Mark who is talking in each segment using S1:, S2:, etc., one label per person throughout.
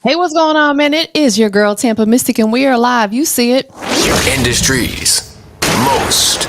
S1: Hey, what's going on, man? It is your girl, TampaMystic, and we are live. You see it.
S2: Industries most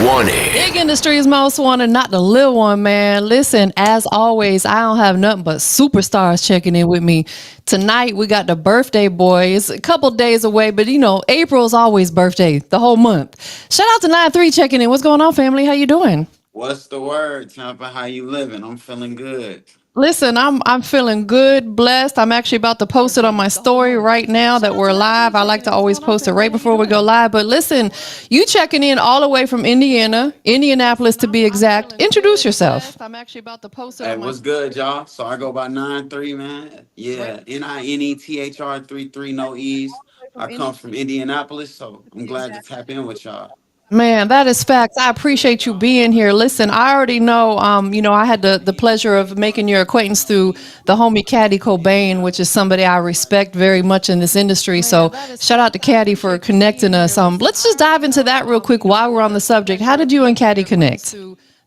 S2: wanted.
S1: Big Industries Most Wanted, not the little one, man. Listen, as always, I don't have nothing but superstars checking in with me. Tonight, we got the birthday boy. It's a couple days away, but April's always birthday, the whole month. Shout out to 9-3 checking in. What's going on, family? How you doing?
S3: What's the word, Tampa? How you living? I'm feeling good.
S1: Listen, I'm feeling good, blessed. I'm actually about to post it on my story right now that we're live. I like to always post it right before we go live. But listen, you checking in all the way from Indiana, Indianapolis to be exact. Introduce yourself. I'm actually about to post it
S3: Hey,
S1: on my
S3: what's good, y'all? So I go by 9-3, man. Yeah, NINETHR33, no E's. I come from Indianapolis, so I'm glad to tap in with y'all.
S1: Man, that is facts. I appreciate you being here. Listen, I already know, I had the pleasure of making your acquaintance through the homie Caddy Cobain, which is somebody I respect very much in this industry. So shout out to Caddy for connecting us. Let's just dive into that real quick while we're on the subject. How did you and Caddy connect?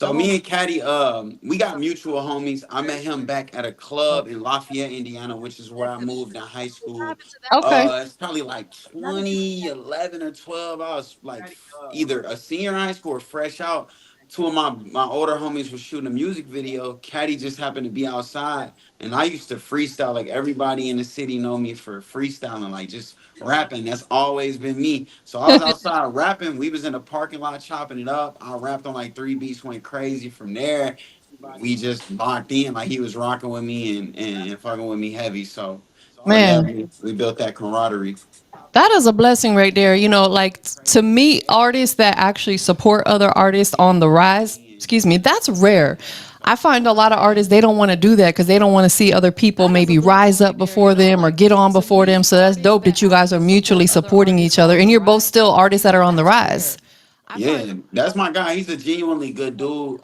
S3: So me and Caddy, we got mutual homies. I met him back at a club in Lafayette, Indiana, which is where I moved in high school.
S1: Okay.
S3: It's probably like 2011 or 12. I was like either a senior in high school or fresh out. Two of my older homies were shooting a music video. Caddy just happened to be outside, and I used to freestyle. Like everybody in the city know me for freestyling, like just rapping. That's always been me. So I was outside rapping. We was in the parking lot chopping it up. I rapped on like three beats, went crazy. From there, we just locked in. Like he was rocking with me and fucking with me heavy. So yeah,
S1: Man,
S3: we built that camaraderie.
S1: that is a blessing right there. To meet artists that actually support other artists on the rise, excuse me, that's rare. I find a lot of artists, they don't want to do that because they don't want to see other people maybe rise up before them or get on before them. So that's dope that you guys are mutually supporting each other and you're both still artists that are on the rise.
S3: Yeah, that's my guy. He's a genuinely good dude.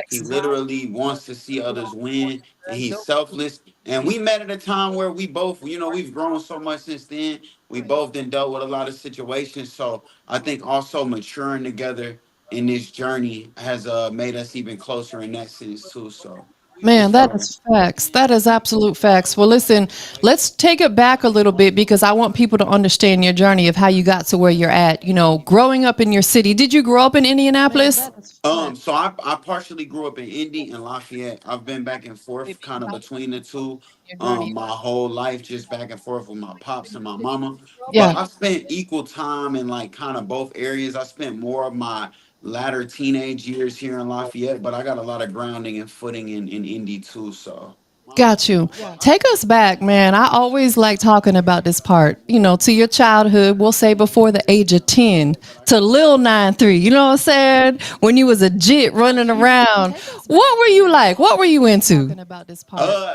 S3: He literally wants to see others win, and he's selfless. And we met at a time where we both, we've grown so much since then. We both then dealt with a lot of situations. So I think also maturing together in this journey has made us even closer in that sense too. So it's
S1: Man, that
S3: fun.
S1: is facts. That is absolute facts. Well, listen, let's take it back a little bit because I want people to understand your journey of how you got to where you're at. Growing up in your city. Did you grow up in Indianapolis?
S3: So I partially grew up in Indy and Lafayette. I've been back and forth kind of between the two my whole life, just back and forth with my pops and my mama. But
S1: Yeah.
S3: I spent equal time in like kind of both areas. I spent more of my latter teenage years here in Lafayette, but I got a lot of grounding and footing in Indy too. So
S1: Got you. Take us back, man. I always like talking about this part, to your childhood, we'll say before the age of 10 to Lil 9-3. You know what I'm saying? When you was a jit running around. What were you like? What were you into?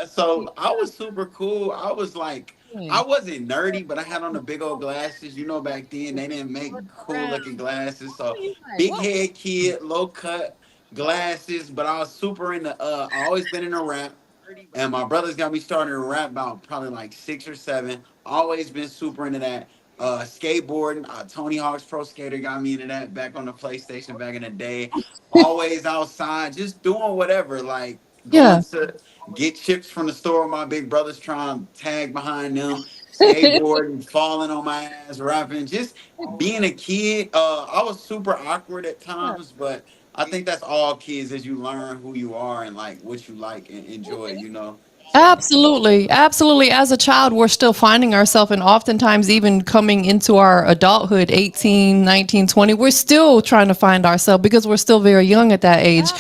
S3: so I was super cool. I was like, I wasn't nerdy, but I had on the big old glasses. Back then they didn't make cool looking glasses. So big head kid, low cut glasses, but I was super into I always been in a rap. And my brothers got me started to rap about probably like 6 or 7. Always been super into that. Skateboarding, Tony Hawk's Pro Skater got me into that back on the PlayStation back in the day. Always outside, just doing whatever, like going
S1: Yeah.
S3: to get chips from the store. My big brothers trying to tag behind them, skateboarding, falling on my ass, rapping, just being a kid. I was super awkward at times, but I think that's all kids as you learn who you are and like what you like and enjoy. So
S1: Absolutely. Absolutely. As a child, we're still finding ourselves, and oftentimes, even coming into our adulthood, 18, 19, 20, we're still trying to find ourselves because we're still very young at that age.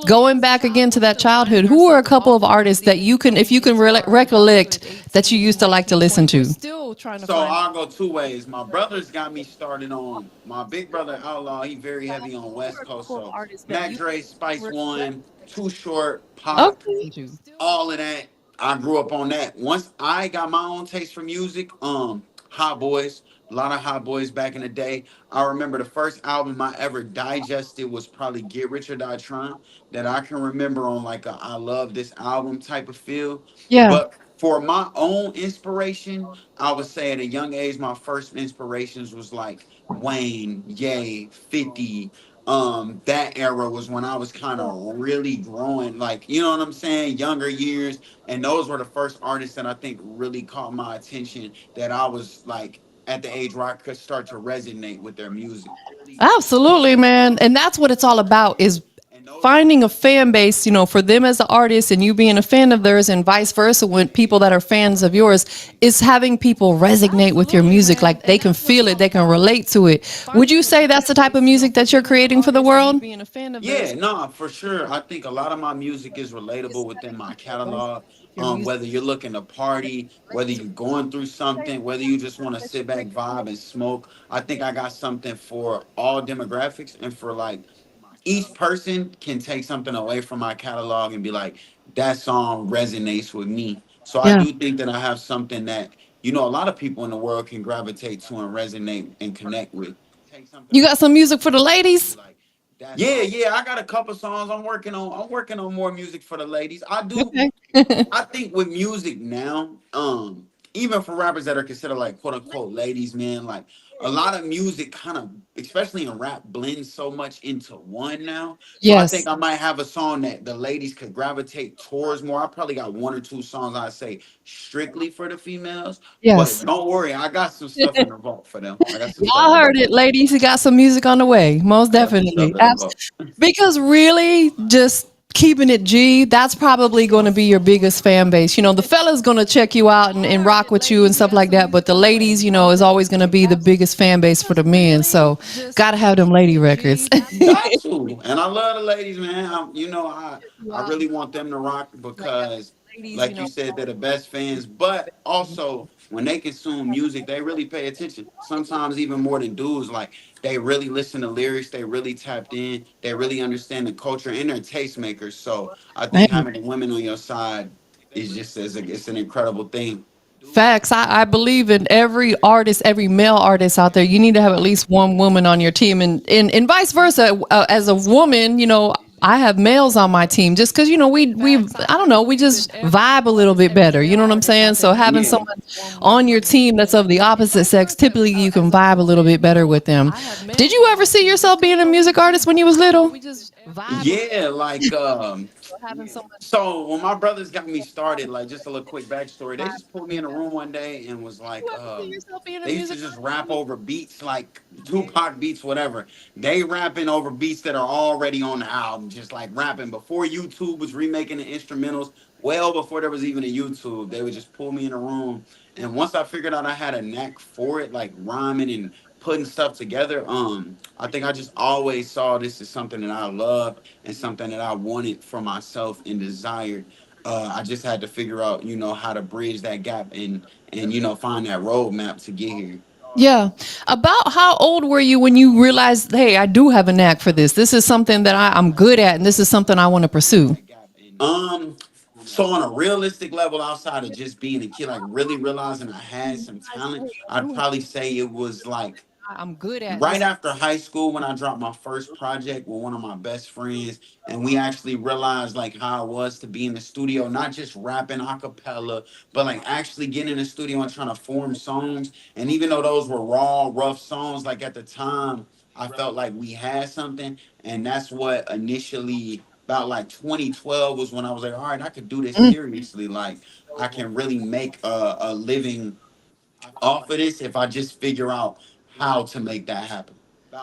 S1: Going back again to that childhood, who are a couple of artists that if you can recollect, that you used to like to listen to?
S3: so I'll go two ways. My brothers got me started on my big brother Outlaw. He very heavy on West Coast. So Mac Dre, Spice One, Too Short, Pac,
S1: Okay.
S3: all of that. I grew up on that. Once I got my own taste for music, Hot Boys, a lot of Hot Boys back in the day. I remember the first album I ever digested was probably Get Rich or Die Trying, that I can remember on like a I love this album type of feel.
S1: Yeah.
S3: But for my own inspiration, I would say at a young age, my first inspirations was like Wayne, Ye, 50, that era was when I was kind of really growing, like, you know what I'm saying, younger years. And those were the first artists that I think really caught my attention, that I was like at the age where I could start to resonate with their music.
S1: Absolutely, man. And that's what it's all about is finding a fan base, for them as an artist and you being a fan of theirs and vice versa when people that are fans of yours is having people resonate with your music. Like they can feel it, they can relate to it. Would you say that's the type of music that you're creating for the world?
S3: Yeah, no, for sure. I think a lot of my music is relatable within my catalog. Whether you're looking to party, whether you're going through something, whether you just want to sit back, vibe, and smoke, I think I got something for all demographics, and for like each person can take something away from my catalog and be like, that song resonates with me. So I
S1: Yeah.
S3: do think that I have something that, a lot of people in the world can gravitate to and resonate and connect with.
S1: You got some music for the ladies?
S3: Yeah, yeah, I got a couple songs I'm working on. I'm working on more music for the ladies. I do.
S1: Okay.
S3: I think with music now, even for rappers that are considered like quote unquote ladies, man, like a lot of music kind of, especially in rap, blends so much into one now. So I think
S1: Yes.
S3: I might have a song that the ladies could gravitate towards more. I probably got one or two songs I say strictly for the females, but
S1: Yes.
S3: don't worry, I got some stuff in the vault for them. I got some stuff
S1: Y'all
S3: in the
S1: heard it,
S3: vault.
S1: ladies. You got some music on the way. Most
S3: I got some stuff
S1: definitely.
S3: in the vault.
S1: Because really, just keeping it G, that's probably going to be your biggest fan base. The fella's going to check you out and rock with you and stuff like that. But the ladies, is always going to be the biggest fan base for the men. So, got to have them lady records.
S3: Got to. And I love the ladies, man. I really want them to rock because, like you said, they're the best fans. But also, when they consume music, they really pay attention. Sometimes even more than dudes. Like they really listen to lyrics. They really tapped in. They really understand the culture and they're tastemakers. So I think
S1: Man.
S3: having the women on your side is just it's an incredible thing.
S1: Facts. I believe in every artist, every male artist out there. You need to have at least one woman on your team, and vice versa. As a woman, I have males on my team just because we I don't know, we just vibe a little bit better. You know what I'm saying? So having
S3: Yeah.
S1: someone on your team that's of the opposite sex, typically you can vibe a little bit better with them. Did you ever see yourself being a music artist when you was little?
S3: Yeah, like so when my brothers got me started, like just a little quick backstory, they just pulled me in a room one day and was like, they used to just rap over beats like Tupac beats, whatever. They rapping over beats that are already on the album, just like rapping before YouTube was remaking the instrumentals, well before there was even a YouTube. They would just pull me in a room. And once I figured out I had a knack for it, like rhyming and putting stuff together, I think I just always saw this as something that I loved and something that I wanted for myself and desired. I just had to figure out, how to bridge that gap and find that roadmap to get here.
S1: Yeah. About how old were you when you realized, hey, I do have a knack for this? This is something that I'm good at, and this is something I want to pursue.
S3: Um, so on a realistic level, outside of just being a kid, like really realizing I had some talent, I'd probably say it was like
S1: I'm good at
S3: right
S1: this.
S3: after high school when I dropped my first project with one of my best friends, and we actually realized like how it was to be in the studio, not just rapping a cappella, but like actually getting in the studio and trying to form songs. And even though those were raw, rough songs, like at the time, I felt like we had something, and that's what initially. About like 2012 was when I was like, all right, I could do this
S1: Mm,
S3: seriously. Like, I can really make a living off of this if I just figure out how to make that happen.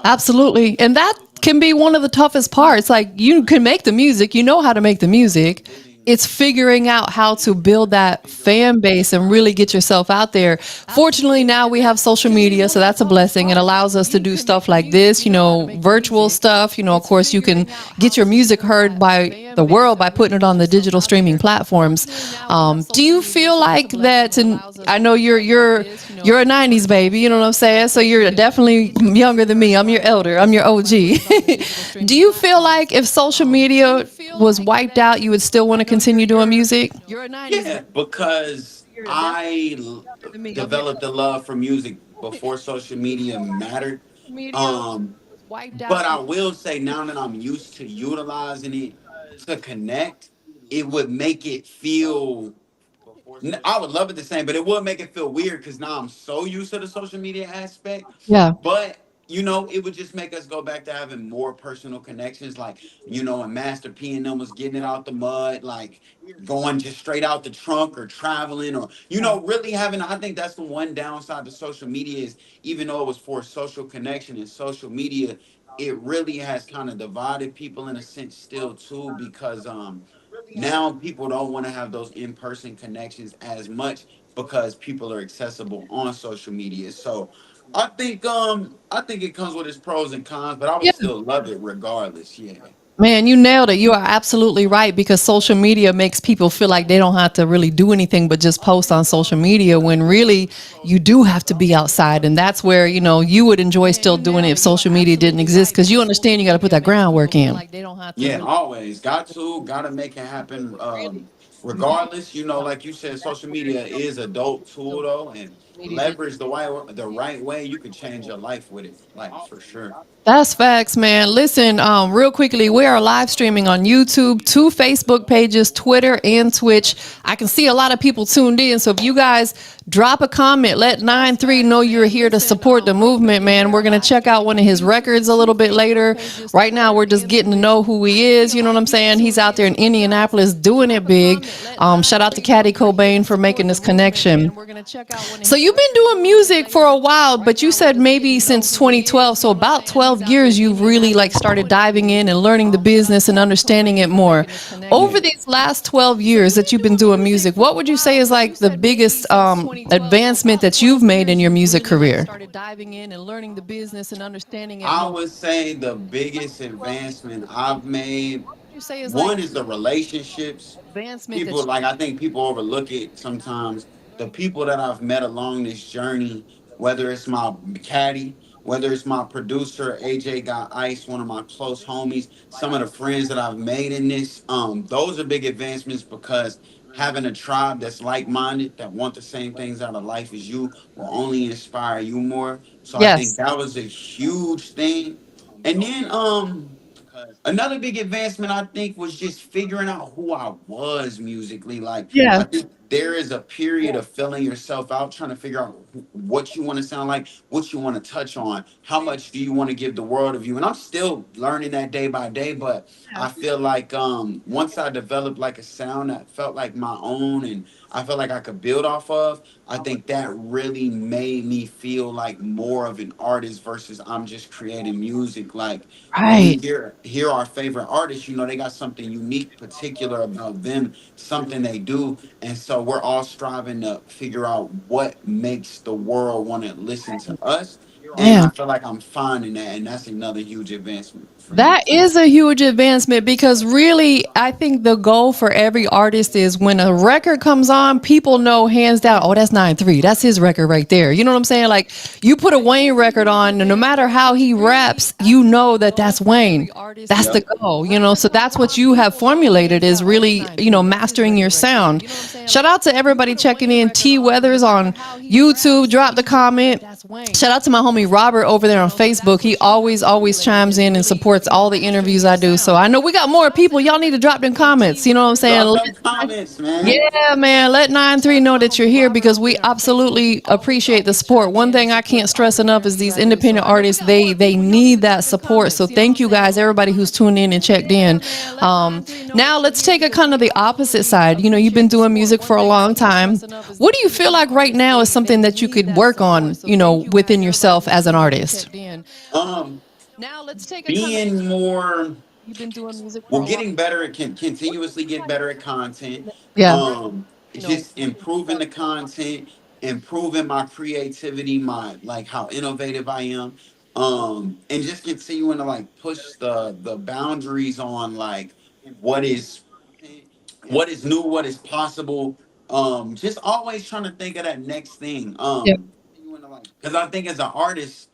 S1: absolutely. And that can be one of the toughest parts. Like, you can make the music, you know how to make the music. It's figuring out how to build that fan base and really get yourself out there. Fortunately, now we have social media, so that's a blessing. It allows us to do stuff like this, virtual stuff. Of course, you can get your music heard by the world by putting it on the digital streaming platforms. Do you feel like that? And I know you're a '90s baby. You know what I'm saying? So you're definitely younger than me. I'm your elder. I'm your OG. Do you feel like if social media was wiped out, you would still want to continue doing music?
S3: Yeah, because developed a love for music before social media mattered. Um, but I will say now that I'm used to utilizing it to connect, it would make it feel. I would love it the same, but it would make it feel weird because now I'm so used to the social media aspect.
S1: Yeah.
S3: But it would just make us go back to having more personal connections. Like, when Master P and them was getting it out the mud, like going just straight out the trunk or traveling or, really having, I think that's the one downside to social media is even though it was for social connection and social media, it really has kind of divided people in a sense still too, because now people don't want to have those in-person connections as much because people are accessible on social media. So I think it comes with its pros and cons, but I would
S1: Yeah.
S3: still love it regardless. Yeah.
S1: Man, you nailed it. You are absolutely right because social media makes people feel like they don't have to really do anything but just post on social media when really you do have to be outside. And that's where, you would enjoy still doing it if social media didn't exist because you understand you got to put that groundwork in.
S3: Yeah, always gotta make it happen. Regardless, like you said, social media is a dope tool though, and leverage the right way, you can change your life with it, like for sure.
S1: That's facts, man. Listen, real quickly, we are live streaming on YouTube, two Facebook pages, Twitter, and Twitch. I can see a lot of people tuned in. So if you guys drop a comment, let 9-3 know you're here to support the movement, man. We're going to check out one of his records a little bit later. Right now, we're just getting to know who he is. You know what I'm saying? He's out there in Indianapolis doing it big. Shout out to Caddy Cobain for making this connection. So you've been doing music for a while, but you said maybe since 2012. So about 12 years, you've really like started diving in and learning the business and understanding it more. Over
S3: Yeah.
S1: these last 12 years that you've been doing music, what would you say is like the biggest advancement that you've made in your music career?
S3: I would say the biggest advancement I've made, one is the relationships. People, like, I think people overlook it sometimes. The people that I've met along this journey, whether it's my caddy, whether it's my producer AJ Got Ice, one of my close homies, some of the friends that I've made in this, those are big advancements because having a tribe that's like-minded, that want the same things out of life as you, will only inspire you more. So I think
S1: Yes.
S3: that was a huge thing. And then another big advancement I think was just figuring out who I was musically. Like,
S1: Yeah.
S3: I think there is a period of filling yourself out, trying to figure out what you want to sound like, what you want to touch on, how much do you want to give the world of you. And I'm still learning that day by day, but I feel like once I developed like a sound that felt like my own and I felt like I could build off of, I think that really made me feel like more of an artist versus I'm just creating music. Like when we
S1: Right.
S3: hear our favorite artists, they got something unique, particular about them, something they do, and so we're all striving to figure out what makes the world want to listen to us. And I
S1: Man.
S3: feel like I'm finding that, and that's another huge advancement for me.
S1: That is a huge advancement because really, I think the goal for every artist is when a record comes on, people know hands down, oh, that's 9-3. That's his record right there. You know what I'm saying? Like, you put a Wayne record on, and no matter how he raps, you know that that's Wayne. That's the
S3: Yep.
S1: goal, So that's what you have formulated is really, mastering your sound. Shout out to everybody checking in. T Weathers on YouTube, drop the comment. Shout out to my homie Robert over there on Facebook. He always chimes in and supports all the interviews I do. So I know we got more people. Y'all need to drop them comments. You know what I'm saying?
S3: Drop them comments, man.
S1: Yeah, man. Let 9-3 know that you're here because we absolutely appreciate the support. One thing I can't stress enough is these independent artists, they need that support. So thank you guys, everybody who's tuned in and checked in. Now let's take a kind of the opposite side. You've been doing music for a long time. What do you feel like right now is something that you could work on, within yourself as an artist?
S3: Um, being more Well, getting better at continuously get better at content.
S1: Yeah.
S3: Just improving the content, improving my creativity, my like how innovative I am. And just continuing to like push the boundaries on like what is what is new, what is possible. Just always trying to think of that next thing.
S1: Yeah.
S3: Because I think as an artist,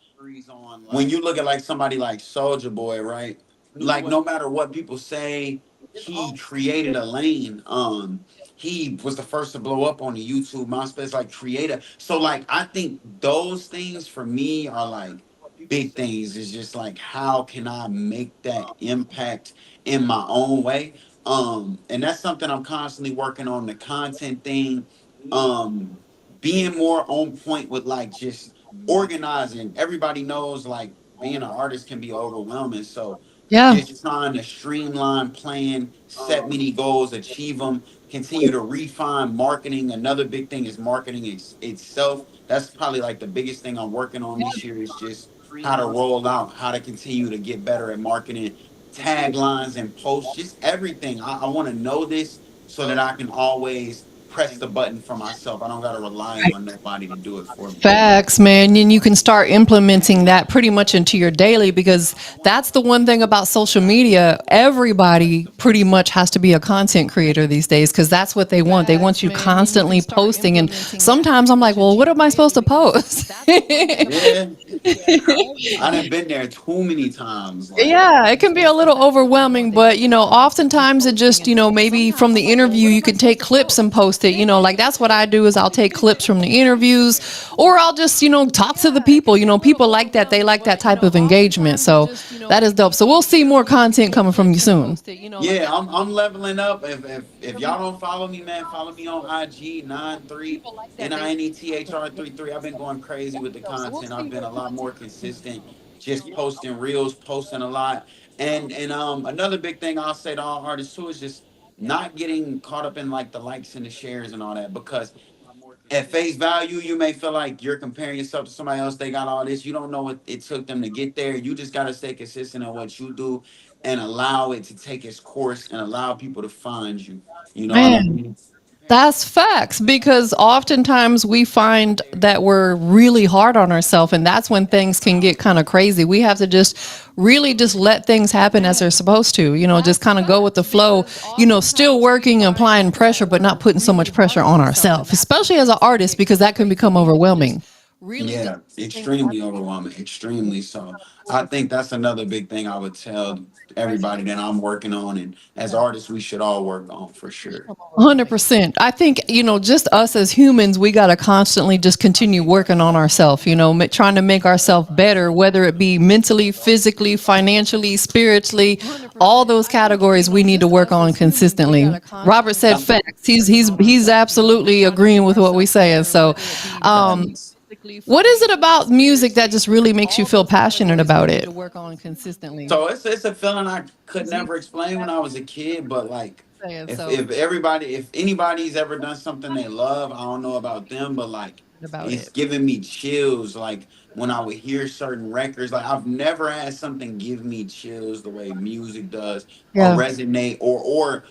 S3: when you look at like somebody like Soldier Boy, right? Like no matter what people say, he created a lane. He was the first to blow up on the YouTube, MySpace, like creator. So like I think those things for me are like big things. Is just like how can I make that impact in my own way? And that's something I'm constantly working on, the content thing. Being more on point with like just organizing. Everybody knows like being an artist can be overwhelming. So
S1: Yeah.
S3: just trying to streamline plan, set many goals, achieve them, continue to refine marketing. Another big thing is marketing itself. That's probably like the biggest thing I'm working on this year is just how to roll out, how to continue to get better at marketing, taglines and posts, just everything. I want to know this so that I can always press the button for myself. I don't got to rely on nobody to do it for me.
S1: Facts, man. And you can start implementing that pretty much into your daily because that's the one thing about social media. Everybody pretty much has to be a content creator these days because that's what they want. They want you constantly posting. And sometimes I'm like, well, what am I supposed to post?
S3: Yeah, I done been there too many times. Like,
S1: Yeah, it can be a little overwhelming, but oftentimes it just, maybe from the interview you can take clips and post it. Like that's what I do is I'll take clips from the interviews or I'll just, talk to the people. People like that. They like that type of engagement. So that is dope. So we'll see more content coming from you soon.
S3: yeah, I'm leveling up. If y'all don't follow me, man, follow me on IG 93NINETHR33. I've been going crazy with the content. I've been a lot more consistent, just posting reels, posting a lot. And another big thing I'll say to all artists too is just not getting caught up in like the likes and the shares and all that because at face value, you may feel like you're comparing yourself to somebody else. They got all this. You don't know what it took them to get there. You just got to stay consistent in what you do and allow it to take its course and allow people to find you. You know what I
S1: Man,
S3: mean?
S1: that's facts because oftentimes we find that we're really hard on ourselves and that's when things can get kind of crazy. We have to just really just let things happen as they're supposed to, just kind of go with the flow, still working and applying pressure, but not putting so much pressure on ourselves, especially as an artist, because that can become overwhelming.
S3: Yeah, extremely overwhelming, extremely so. I think that's another big thing I would tell everybody that I'm working on, and as artists, we should all work on for sure.
S1: 100%. I think, just us as humans, we got to constantly just continue working on ourselves, trying to make ourselves better, whether it be mentally, physically, financially, spiritually, all those categories we need to work on consistently. Robert said facts. He's absolutely agreeing with what we're saying. So, um,
S3: Thanks.
S1: what is it about music that just really makes you feel passionate about it?
S3: So it's a feeling I could never explain when I was a kid, but like if anybody's ever done something they love, I don't know about them, but like it's giving me chills. Like when I would hear certain records, like I've never had something give me chills the way music does, or
S1: Yeah.
S3: resonate, or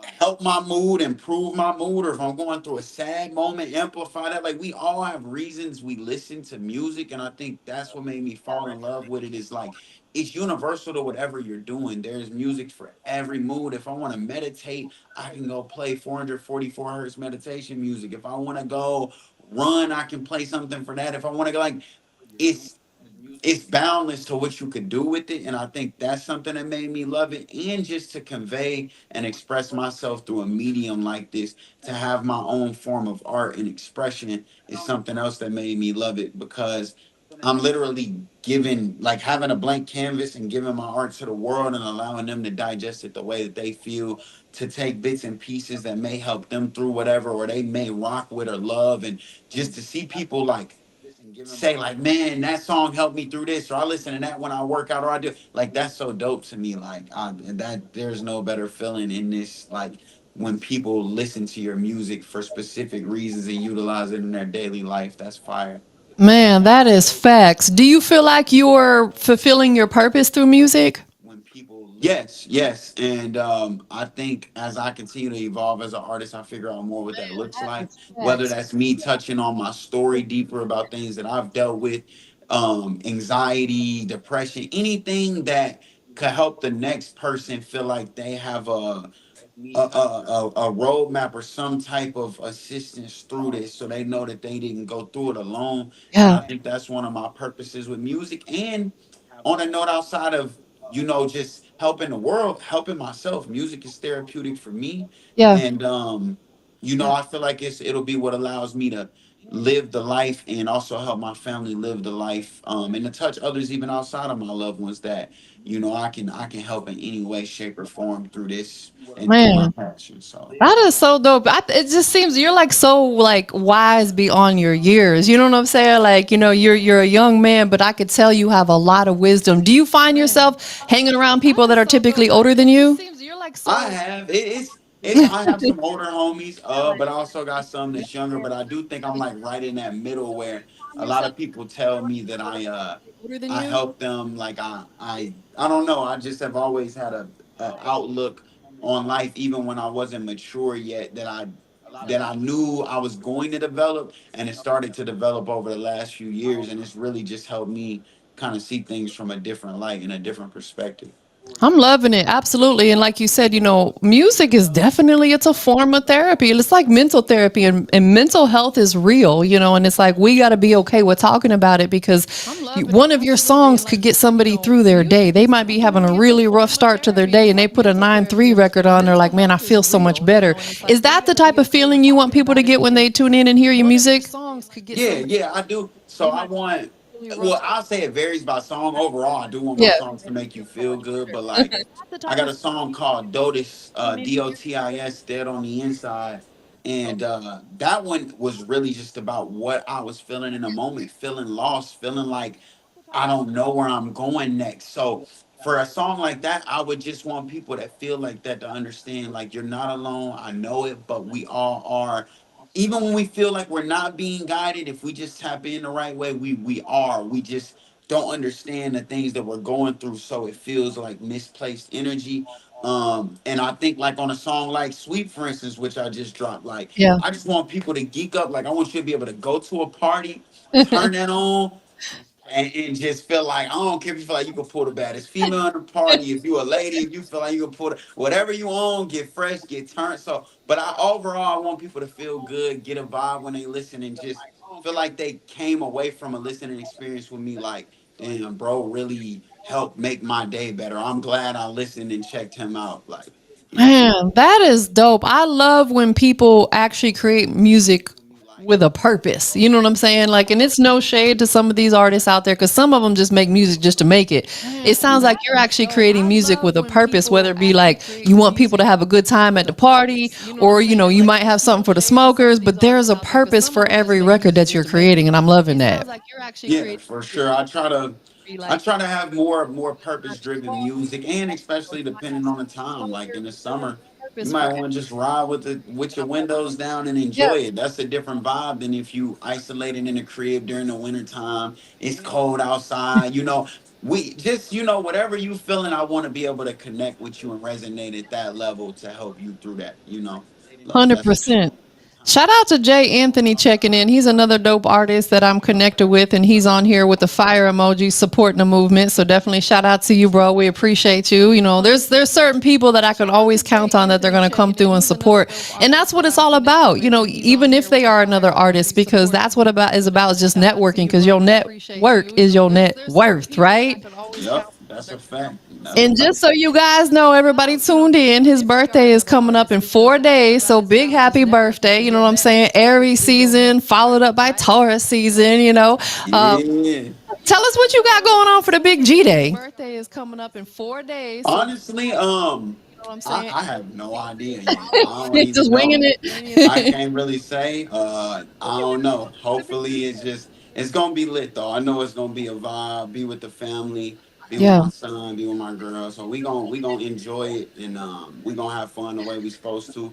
S3: help my mood, improve my mood, or if I'm going through a sad moment, amplify that. Like we all have reasons we listen to music, and I think that's what made me fall in love with it. Is like it's universal to whatever you're doing. There's music for every mood. If I want to meditate, I can go play 444 hertz meditation music. If I want to go run, I can play something for that. If I want to go like it's it's boundless to what you could do with it. And I think that's something that made me love it. And just to convey and express myself through a medium like this, to have my own form of art and expression is something else that made me love it because I'm literally giving, like having a blank canvas and giving my art to the world and allowing them to digest it the way that they feel, to take bits and pieces that may help them through whatever, or they may rock with or love. And just to see people like, say like, man, that song helped me through this, or I listen to that when I work out, or I do like that's so dope to me. Like that, there's no better feeling in this. Like when people listen to your music for specific reasons and utilize it in their daily life, that's fire.
S1: Man, that is facts. Do you feel like you're fulfilling your purpose through music?
S3: Yes, yes, and I think as I continue to evolve as an artist, I figure out more what that looks like. Whether that's me touching on my story deeper about things that I've dealt with, anxiety, depression, anything that could help the next person feel like they have a roadmap or some type of assistance through this, so they know that they didn't go through it alone. And
S1: Yeah.
S3: I think that's one of my purposes with music. And on a note, outside of just helping the world, helping myself, music is therapeutic for me.
S1: Yeah.
S3: And
S1: Yeah.
S3: I feel like it'll be what allows me to live the life and also help my family live the life, and to touch others even outside of my loved ones that I can help in any way, shape, or form through this and through my
S1: Man,
S3: passion. So
S1: that is so dope. It just seems you're like so like wise beyond your years. You know what I'm saying? Like, you're a young man, but I could tell you have a lot of wisdom. Do you find yourself hanging around people that are typically older than you?
S3: I have it's I have some older homies, but I also got some that's younger. But I do think I'm like right in that middle where a lot of people tell me that I help them. Like I don't know. I just have always had a outlook on life, even when I wasn't mature yet. That I knew I was going to develop, and it started to develop over the last few years, and it's really just helped me kind of see things from a different light and a different perspective.
S1: I'm loving it. Absolutely. And like you said, music is definitely, it's a form of therapy. It's like mental therapy, and mental health is real, and it's like, we got to be okay with talking about it because one of your songs could get somebody through their day. They might be having a really rough start to their day and they put a 9/3 record on. They're like, man, I feel so much better. Is that the type of feeling you want people to get when they tune in and hear your music?
S3: Yeah, I do. So I want, well, I'll say it varies by song. Overall, I do want my
S1: Yeah.
S3: songs to make you feel good, but like, I got a song called Dotis, Dotis, Dead on the Inside. And that one was really just about what I was feeling in a moment, feeling lost, feeling like I don't know where I'm going next. So for a song like that, I would just want people that feel like that to understand, like, you're not alone. I know it, but we all are. Even when we feel like we're not being guided, if we just tap in the right way, we are. We just don't understand the things that we're going through, so it feels like misplaced energy. And I think like on a song like Sweet, for instance, which I just dropped, like
S1: Yeah.
S3: I just want people to geek up. Like I want you to be able to go to a party, turn that on, and just feel like, I don't care if you feel like you can pull the baddest female in the party, if you a lady, if you feel like you can pull whatever you own, get fresh, get turned. So, but I overall I want people to feel good, get a vibe when they listen, and just feel like they came away from a listening experience with me. Like, damn, bro, really helped make my day better. I'm glad I listened and checked him out. Like, yeah.
S1: Man, that is dope. I love when people actually create music with a purpose. You know what I'm saying? Like, and it's no shade to some of these artists out there because some of them just make music just to make it. It sounds like you're actually creating music with a purpose, whether it be like you want people to have a good time at the party, or you might have something for the smokers, but there's a purpose for every record that you're creating, and I'm loving that.
S3: Yeah, for sure. I try to have more purpose driven music, and especially depending on the time. Like in the summer, you might want to just ride with your windows down and
S1: Yeah.
S3: enjoy it. That's a different vibe than if you isolated in the crib during the winter time. It's cold outside. We just, whatever you feeling, I want to be able to connect with you and resonate at that level to help you through that. Like
S1: Hundred
S3: that's
S1: percent. Shout out to Jay Anthony checking in. He's another dope artist that I'm connected with, and he's on here with the fire emoji supporting the movement. So definitely shout out to you, bro. We appreciate you. There's certain people that I can always count on that they're gonna come through and support, and that's what it's all about. Even if they are another artist, because that's what about is about is just networking. Because your network is your net worth, right?
S3: Yep, that's a fact. That's a
S1: And
S3: fact.
S1: just so you guys know, everybody tuned in, his birthday is coming up in 4 days. So big happy birthday. You know what I'm saying? Aries season, followed up by Taurus season.
S3: Yeah.
S1: Tell us what you got going on for the big G Day. Birthday is coming up in 4 days. So
S3: Honestly, I have no idea yet. I don't
S1: just
S3: even
S1: winging
S3: know. I
S1: it.
S3: can't really say. I don't know. Hopefully, it's gonna be lit though. I know it's gonna be a vibe. Be with the family. Be with
S1: Yeah.
S3: my son. Be with my girl. So we gonna enjoy it, and we gonna have fun the way we supposed to.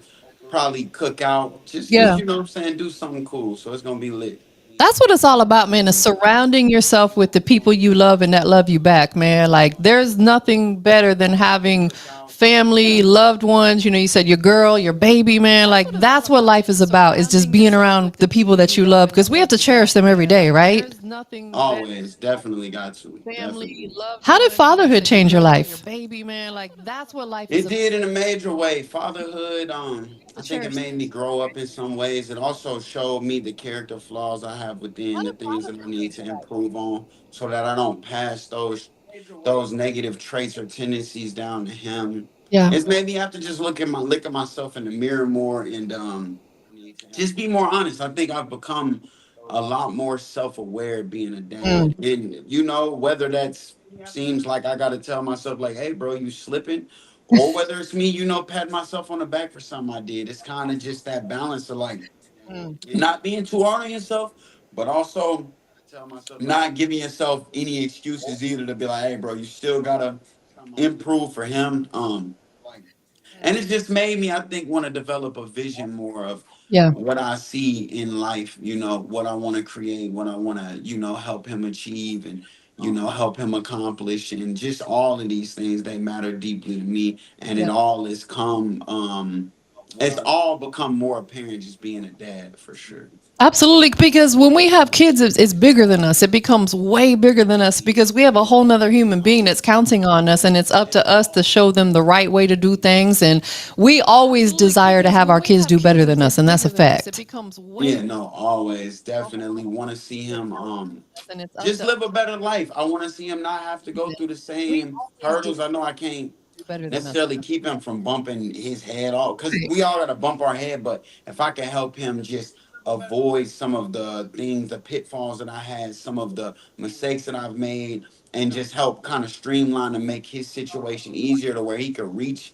S3: Probably cook out. Just
S1: Yeah.
S3: you know what I'm saying. Do something cool. So it's gonna be lit.
S1: That's what it's all about, man, is surrounding yourself with the people you love and that love you back, man. Like, there's nothing better than having family, loved ones. You said your girl, your baby, man. Like, that's what life is about, is just being around the people that you love because we have to cherish them every day, right?
S3: Always, definitely got to. Definitely.
S1: How did fatherhood change your life?
S3: It did in a major way. Fatherhood, I think it made me grow up in some ways. It also showed me the character flaws I have within, the things that I need to improve on, so that I don't pass those negative traits or tendencies down to him.
S1: Yeah.
S3: It's made me have to just look at myself in the mirror more, and just be more honest. I think I've become a lot more self-aware being a dad,
S1: Mm,
S3: and whether that's seems like I got to tell myself like, "Hey, bro, you slipping," or whether it's me, patting myself on the back for something I did. It's kind of just that balance of like
S1: mm.
S3: not being too hard on yourself, but also not giving yourself any excuses either to be like, "Hey, bro, you still gotta improve for him." And it just made me, I think, want to develop a vision more of
S1: Yeah.
S3: what I see in life, what I want to create, what I want to, help him achieve and, help him accomplish. And just all of these things, they matter deeply to me. And
S1: Yeah.
S3: it's all become more apparent just being a dad for sure.
S1: Absolutely, because when we have kids, it's bigger than us. It becomes way bigger than us because we have a whole nother human being that's counting on us, and it's up to us to show them the right way to do things. And we always desire to have our kids do better than us, and that's a fact.
S3: Yeah, no, always definitely want to see him just live a better life. I want to see him not have to go through the same hurdles. I know I can't necessarily keep him from bumping his head off because we all got to bump our head, but if I can help him just avoid some of the things, the pitfalls that I had, some of the mistakes that I've made, and just help kind of streamline and make his situation easier to where he could reach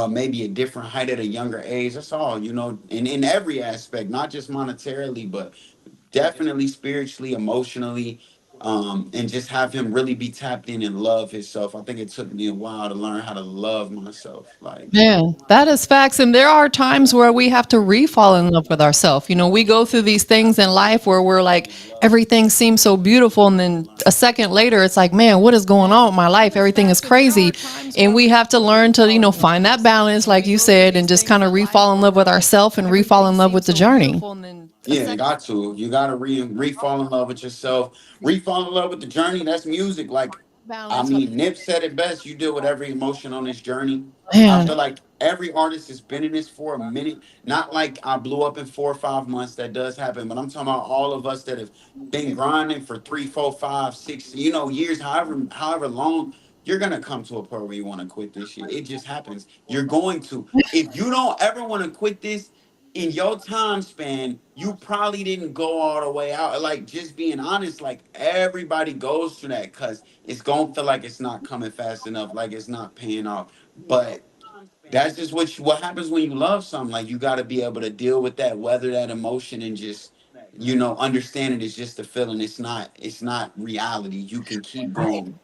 S3: maybe a different height at a younger age. That's all, in every aspect, not just monetarily, but definitely spiritually, emotionally, and just have him really be tapped in and love himself. I think it took me a while to learn how to love myself. Like,
S1: Yeah, that is facts. And there are times where we have to re-fall in love with ourselves. We go through these things in life where we're like, everything seems so beautiful. And then a second later, it's like, man, what is going on with my life? Everything is crazy. And we have to learn to, find that balance, like you said, and just kind of re-fall in love with ourselves and re-fall in love with the journey.
S3: yeah, got to. You got to re fall in love with yourself, re fall in love with the journey. That's music. Like, I mean, Nip said it best. You deal with every emotion on this journey. I
S1: Man,
S3: feel like every artist has been in this for a minute. Not like I blew up in 4 or 5 months. That does happen, but I'm talking about all of us that have been grinding for 3, 4, 5, 6, years, however long. You're gonna come to a point where you want to quit this shit. It just happens. You're going to. If you don't ever want to quit this, in your time span, you probably didn't go all the way out. Like, just being honest, like everybody goes through that because it's gonna feel like it's not coming fast enough, like it's not paying off. But that's just what happens when you love something. Like, you got to be able to deal with that, weather that emotion, and just understand it is just a feeling. It's not reality. You can keep going.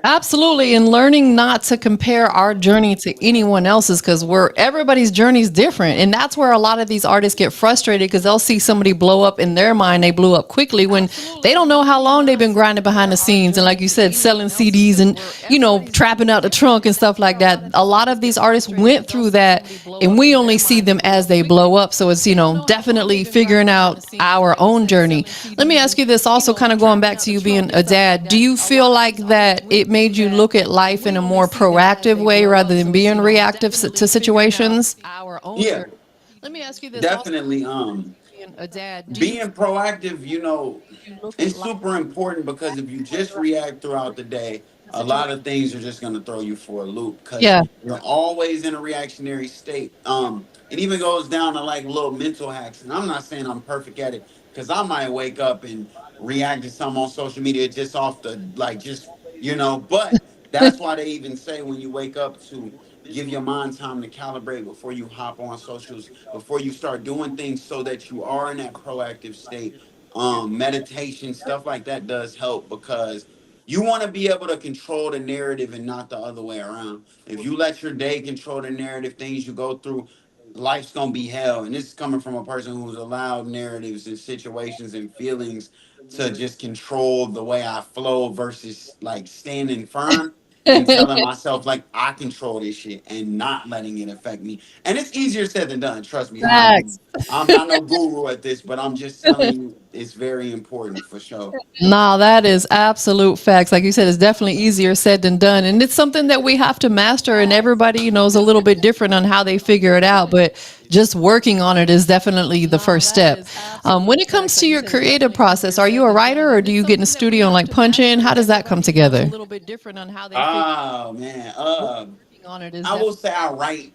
S1: absolutely, and learning not to compare our journey to anyone else's because everybody's journey is different, and that's where a lot of these artists get frustrated because they'll see somebody blow up in their mind. They blew up quickly when they don't know how long they've been grinding behind the scenes, and like you said, selling CDs and trapping out the trunk and stuff like that. A lot of these artists went through that, and we only see them as they blow up. So it's definitely figuring out our own journey. Let me ask you this also, kind of going back to you being a dad. Do you feel like that it made you look at life in a more proactive way rather than being reactive to situations?
S3: Yeah, definitely. Being proactive, it's super important because if you just react throughout the day, a lot of things are just going to throw you for a loop because
S1: Yeah.
S3: you're always in a reactionary state. It even goes down to like little mental hacks, and I'm not saying I'm perfect at it because I might wake up and react to something on social media just off the like just but that's why they even say when you wake up to give your mind time to calibrate before you hop on socials, before you start doing things so that you are in that proactive state. Meditation, stuff like that does help because you want to be able to control the narrative and not the other way around. If you let your day control the narrative, things you go through, life's gonna be hell. And this is coming from a person who's allowed narratives and situations and feelings to just control the way I flow versus like standing firm and telling myself like I control this shit and not letting it affect me. And it's easier said than done. Trust me.
S1: Facts.
S3: I'm not no guru at this, but I'm just telling you it's very important for sure.
S1: No, that is absolute facts. Like you said, it's definitely easier said than done. And it's something that we have to master, and everybody, is a little bit different on how they figure it out. But just working on it is definitely the first step. When it comes to your creative process, are you a writer or do you get in the studio and like punch in? How does that come together?
S3: Oh man. I will say I write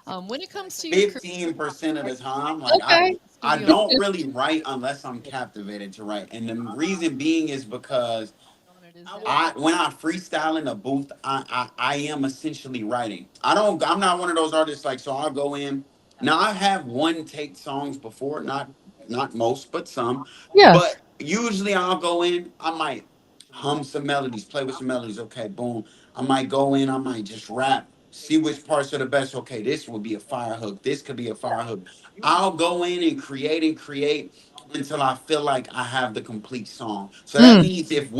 S3: 15% of the time. Like I
S1: Okay.
S3: I don't really write unless I'm captivated to write. And the reason being is because I when I freestyle in a booth, I am essentially writing. I'm not one of those artists like so I'll go in. Now I have one take songs before, not most, but some.
S1: Yeah.
S3: But usually I'll go in, I might hum some melodies, play with some melodies. Okay, boom. I might go in, I might just rap, see which parts are the best. Okay, this will be a fire hook. This could be a fire hook. I'll go in and create until I feel like I have the complete song. So that
S1: Mm.
S3: means if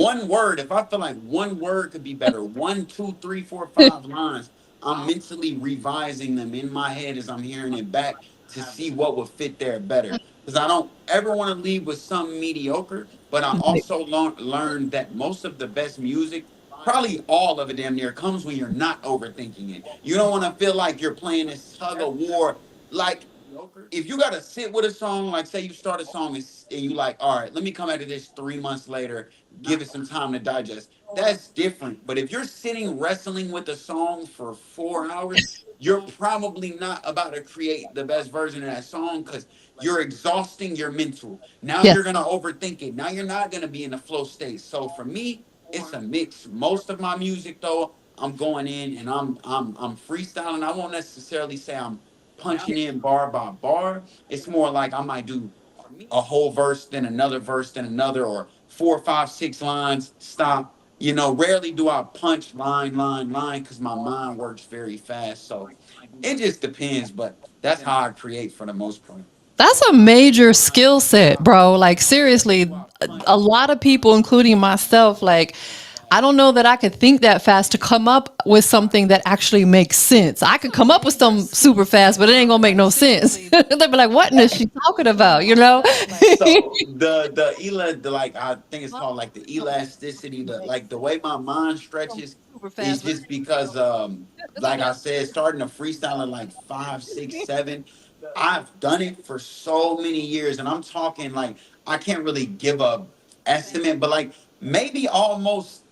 S3: I feel like one word could be better, one, two, three, four, five lines, I'm mentally revising them in my head as I'm hearing it back to see what would fit there better. Because I don't ever want to leave with something mediocre, but I also learned that most of the best music, probably all of it damn near, comes when you're not overthinking it. You don't want to feel like you're playing this tug of war. Like if you gotta sit with a song, like say you start a song and you like, all right, let me come at this 3 months later, give it some time to digest. That's different. But if you're sitting wrestling with a song for 4 hours, you're probably not about to create the best version of that song because you're exhausting your mental. Now
S1: Yes.
S3: you're gonna overthink it. Now you're not gonna be in the flow state. So for me, it's a mix. Most of my music though, I'm going in and I'm freestyling. I won't necessarily say I'm punching in bar by bar. It's more like I might do a whole verse, then another verse, then another, or four, five, six lines, stop. Rarely do I punch line, because my mind works very fast. So it just depends, but that's how I create for the most part.
S1: That's a major skill set, bro. Like seriously, a lot of people, including myself, like I don't know that I could think that fast to come up with something that actually makes sense. I could come up with some super fast, but it ain't gonna make no sense. They'd be like, "What is she talking about?" You know?
S3: So the like I think it's called like the elasticity, the way my mind stretches is just because like I said, starting to freestyle at like 5, 6, 7. I've done it for so many years, and I'm talking like I can't really give a estimate, but like maybe almost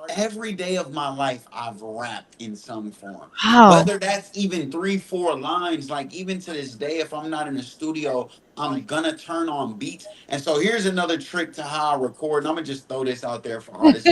S3: every day of my life I've rapped in some form.
S1: Wow.
S3: Whether that's even 3, 4 lines, like even to this day, if I'm not in the studio, I'm gonna turn on beats. And so here's another trick to how I record. And I'm gonna just throw this out there for artists.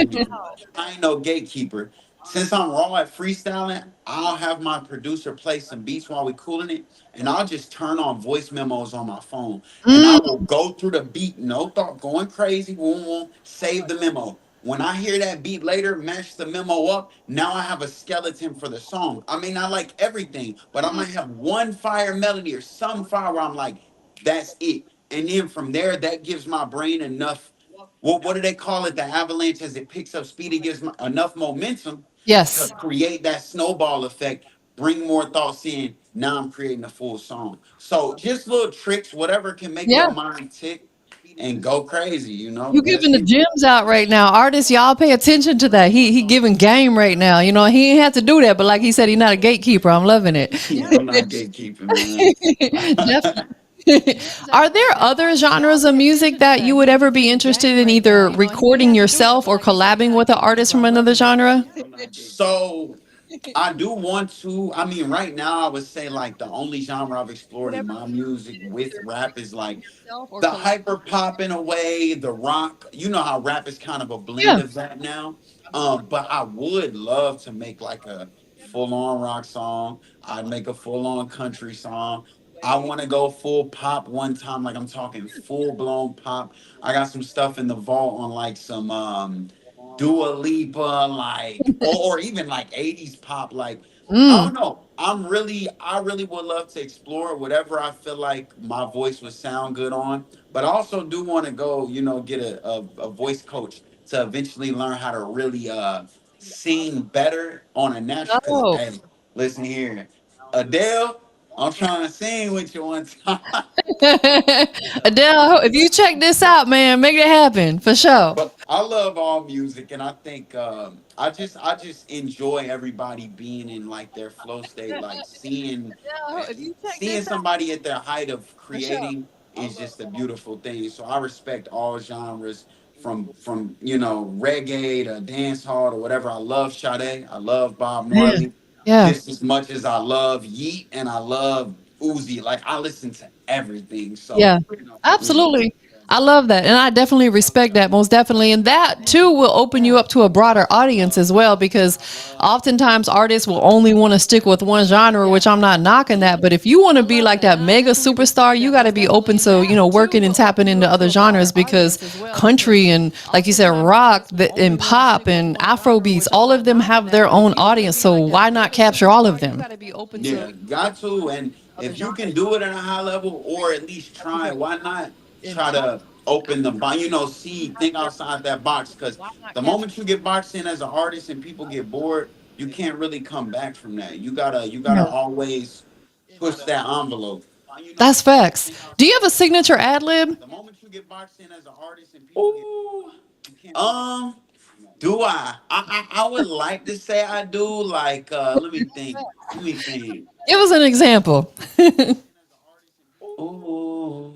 S3: I ain't no gatekeeper. Since I'm raw at freestyling, I'll have my producer play some beats while we cooling it, and I'll just turn on voice memos on my phone, and I
S1: Mm,
S3: will go through the beat, no thought, going crazy, boom, boom, save the memo. When I hear that beat later, match the memo up, now I have a skeleton for the song. I may not like everything, but I might have one fire melody or some fire where I'm like, that's it. And then from there, that gives my brain enough. What do they call it? The avalanche as it picks up speed, it gives enough momentum to
S1: yes.
S3: create that snowball effect, bring more thoughts in. Now I'm creating a full song. So just little tricks, whatever can make
S1: Yeah.
S3: your mind tick and go crazy,
S1: You
S3: That's
S1: giving the
S3: it.
S1: gems out right now. Artists, y'all pay attention to that. He giving game right now. You know, he ain't have to do that, but like he said, he's not a gatekeeper. I'm loving it.
S3: Yeah, I'm not gatekeeping, man.
S1: Definitely. Are there other genres of music that you would ever be interested in either recording yourself or collabing with an artist from another genre?
S3: So I do want to. I mean, right now I would say like the only genre I've explored in my music with rap is like the hyper pop in a way, the rock. You know how rap is kind of a blend
S1: Yeah.
S3: of that now. But I would love to make like a full on rock song. I'd make a full on country song. I want to go full pop one time, like I'm talking full blown pop. I got some stuff in the vault on like some Dua Lipa, like or even like 80s pop, like I
S1: Mm.
S3: don't know. I really would love to explore whatever I feel like my voice would sound good on. But I also do want to go, get a voice coach to eventually learn how to really sing better on a natural. Because
S1: Oh.
S3: hey, listen here, Adele, I'm trying to sing with you one time.
S1: Adele, if you check this out, man, make it happen for sure.
S3: But I love all music, and I think I just enjoy everybody being in like their flow state, like seeing somebody at their height of creating is just a beautiful thing. So I respect all genres from reggae to dance hall to whatever. I love Sade, I love Bob
S1: Yeah.
S3: Marley
S1: Yeah.
S3: just as much as I love Yeet and I love Uzi. Like I listen to everything. So
S1: Yeah,
S3: yeah.
S1: absolutely. I love that. And I definitely respect that, most definitely. And that too will open you up to a broader audience as well, because oftentimes artists will only want to stick with one genre, which I'm not knocking that. But if you want to be like that mega superstar, you got to be open to, working and tapping into other genres, because country and, like you said, rock and pop and Afro beats, all of them have their own audience. So why not capture all of them?
S3: Yeah, got to. And if you can do it at a high level, or at least try, why not try to open the box? See, think outside that box. Because the moment you get boxed in as an artist and people get bored, you can't really come back from that. You gotta always push that envelope.
S1: That's facts. Do you have a signature ad lib?
S3: The moment you get boxed in as an artist and people get bored, you can't. Do I would like to say I do. Like, let me think. Let me think.
S1: Give us an example.
S3: Ooh.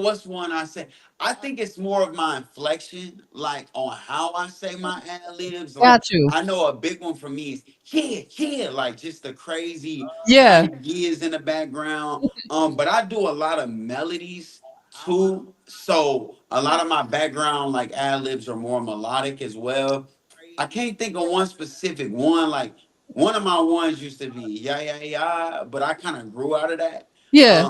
S3: What's one I say? I think it's more of my inflection, like on how I say my ad libs. Like,
S1: Got you.
S3: I know a big one for me is yeah, yeah, like just the crazy
S1: Yeah.
S3: hype gears in the background. But I do a lot of melodies too. So a lot of my background like ad libs are more melodic as well. I can't think of one specific one. Like one of my ones used to be yeah, yeah, yeah, but I kind of grew out of that.
S1: Yeah.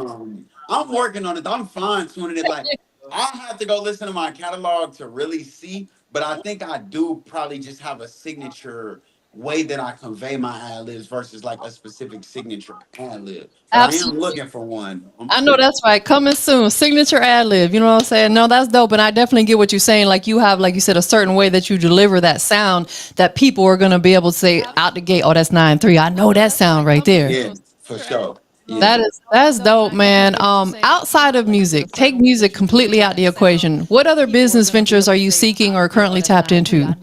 S3: I'm working on it. I'm fine tuning it. Like I have to go listen to my catalog to really see, but I think I do probably just have a signature way that I convey my ad libs versus like a specific signature ad lib. But I am
S1: Absolutely.
S3: looking for one. I'm
S1: I know
S3: serious.
S1: that's right. Coming soon. Signature ad lib. You know what I'm saying? No, that's dope. And I definitely get what you're saying. Like you have, like you said, a certain way that you deliver that sound that people are going to be able to say out the gate, oh, that's 9-3. I know that sound right there.
S3: Yeah, for sure. Yeah.
S1: That's dope, man. Outside of music, take music completely out the equation. What other business ventures are you seeking or currently tapped into?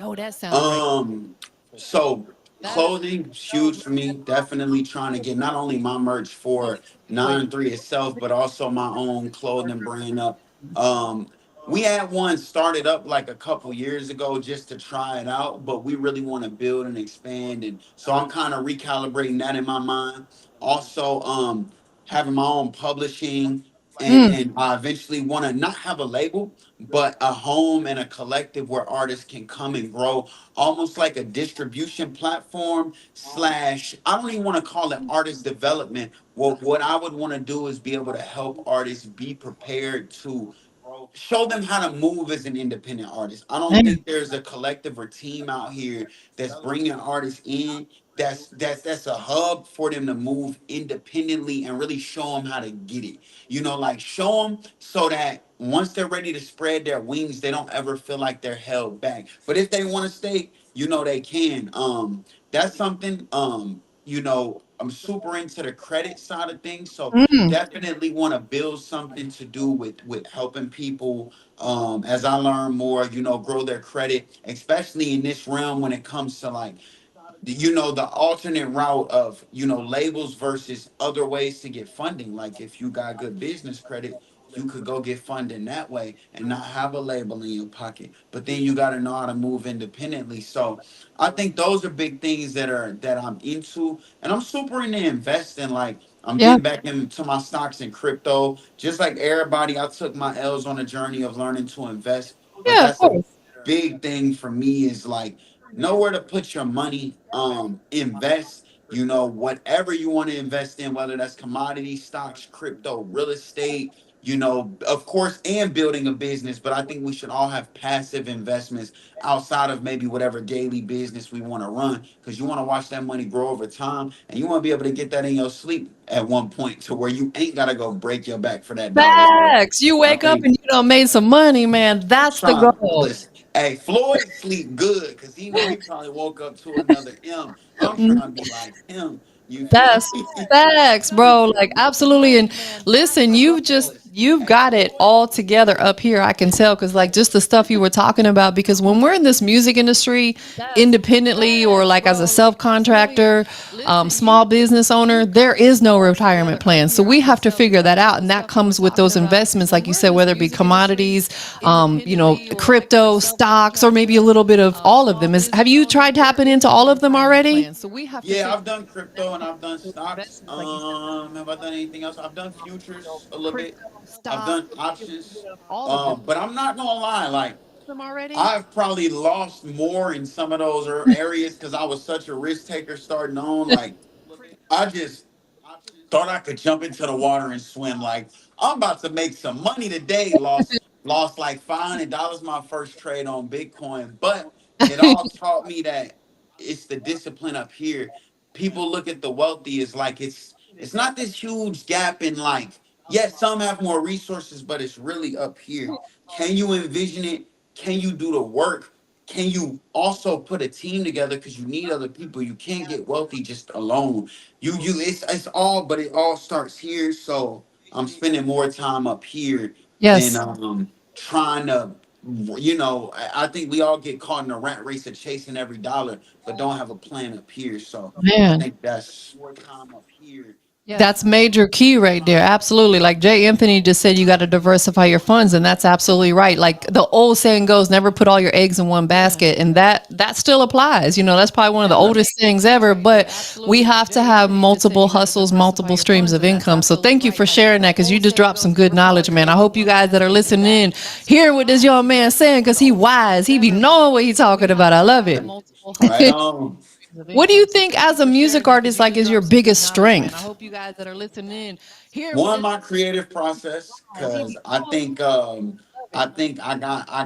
S3: Um, so clothing is huge for me. Definitely trying to get not only my merch for 9-3 itself, but also my own clothing brand up. Um, we had one started up like a couple years ago just to try it out, but we really want to build and expand. And so I'm kind of recalibrating that in my mind. Also, having my own publishing and I eventually want to not have a label, but a home and a collective where artists can come and grow, almost like a distribution platform slash. I don't even want to call it artist development. What I would want to do is be able to help artists be prepared to show them how to move as an independent artist. I don't
S1: Man,
S3: think there's a collective or team out here that's bringing artists in. That's a hub for them to move independently and really show them how to get it. Like show them so that once they're ready to spread their wings, they don't ever feel like they're held back. But if they want to stay, they can. That's something. I'm super into the credit side of things, so definitely want to build something to do with helping people as I learn more, grow their credit, especially in this realm when it comes to like the alternate route of labels versus other ways to get funding. Like if you got good business credit, you could go get funding that way and not have a label in your pocket, but then you got to know how to move independently. So I think those are big things that I'm into, and I'm super into investing. Like I'm
S1: yeah,
S3: getting back into my stocks and crypto just like everybody. I took my L's on a journey of learning to invest, but
S1: yeah, of
S3: that's a
S1: course.
S3: big thing for me is like know where to put your money. Invest. Whatever you want to invest in, whether that's commodity, stocks, crypto, real estate. Of course, and building a business. But I think we should all have passive investments outside of maybe whatever daily business we want to run, because you want to watch that money grow over time, and you want to be able to get that in your sleep at one point to where you ain't gotta go break your back for that dollar. So
S1: Facts. You
S3: I
S1: wake up
S3: think
S1: and you done made some money, man. That's the
S3: trying
S1: goal.
S3: listen. Hey, Floyd sleep good because he know he probably woke up to another M. I'm trying to be like him. You feel
S1: That's
S3: me?
S1: facts, bro. Like absolutely. And listen, You've got it all together up here. I can tell because, like, just the stuff you were talking about. Because when we're in this music industry, independently or like as a self contractor, small business owner, there is no retirement plan. So we have to figure that out, and that comes with those investments, like you said, whether it be commodities, crypto, stocks, or maybe a little bit of all of them. Is have you tried tapping into all of them already?
S3: Yeah, I've done crypto and I've done stocks. Have I done anything else? I've done futures a little bit. I've done options. But I'm not gonna lie, like I've probably lost more in some of those areas because I was such a risk taker starting on. Like I just thought I could jump into the water and swim. Like I'm about to make some money today. Lost like $500 my first trade on Bitcoin, but it all taught me that it's the discipline up here. People look at the wealthy as like it's not this huge gap in like yes, some have more resources, but it's really up here. Can you envision it? Can you do the work? Can you also put a team together because you need other people? You can't get wealthy just alone. It's all, but it all starts here. So I'm spending more time up here than
S1: Yes.
S3: trying to, I think we all get caught in a rat race of chasing every dollar, but don't have a plan up here. So I
S1: Man.
S3: think that's time up here.
S1: That's major key right there. Absolutely. Like Jay Anthony just said, you got to diversify your funds, and that's absolutely right. Like the old saying goes, never put all your eggs in one basket, and that still applies. That's probably one of the
S3: Yeah.
S1: oldest things ever. But we have to have multiple hustles, multiple streams of income. So thank you for sharing that because you just dropped some good knowledge, man. I hope you guys that are listening in hearing what this young man saying because he wise. He be knowing what he talking about. I love it.
S3: Right on.
S1: What do you think as a music artist like is your biggest strength? I hope you guys that are listening in hearing what
S3: One,
S1: this
S3: my creative process, because I think I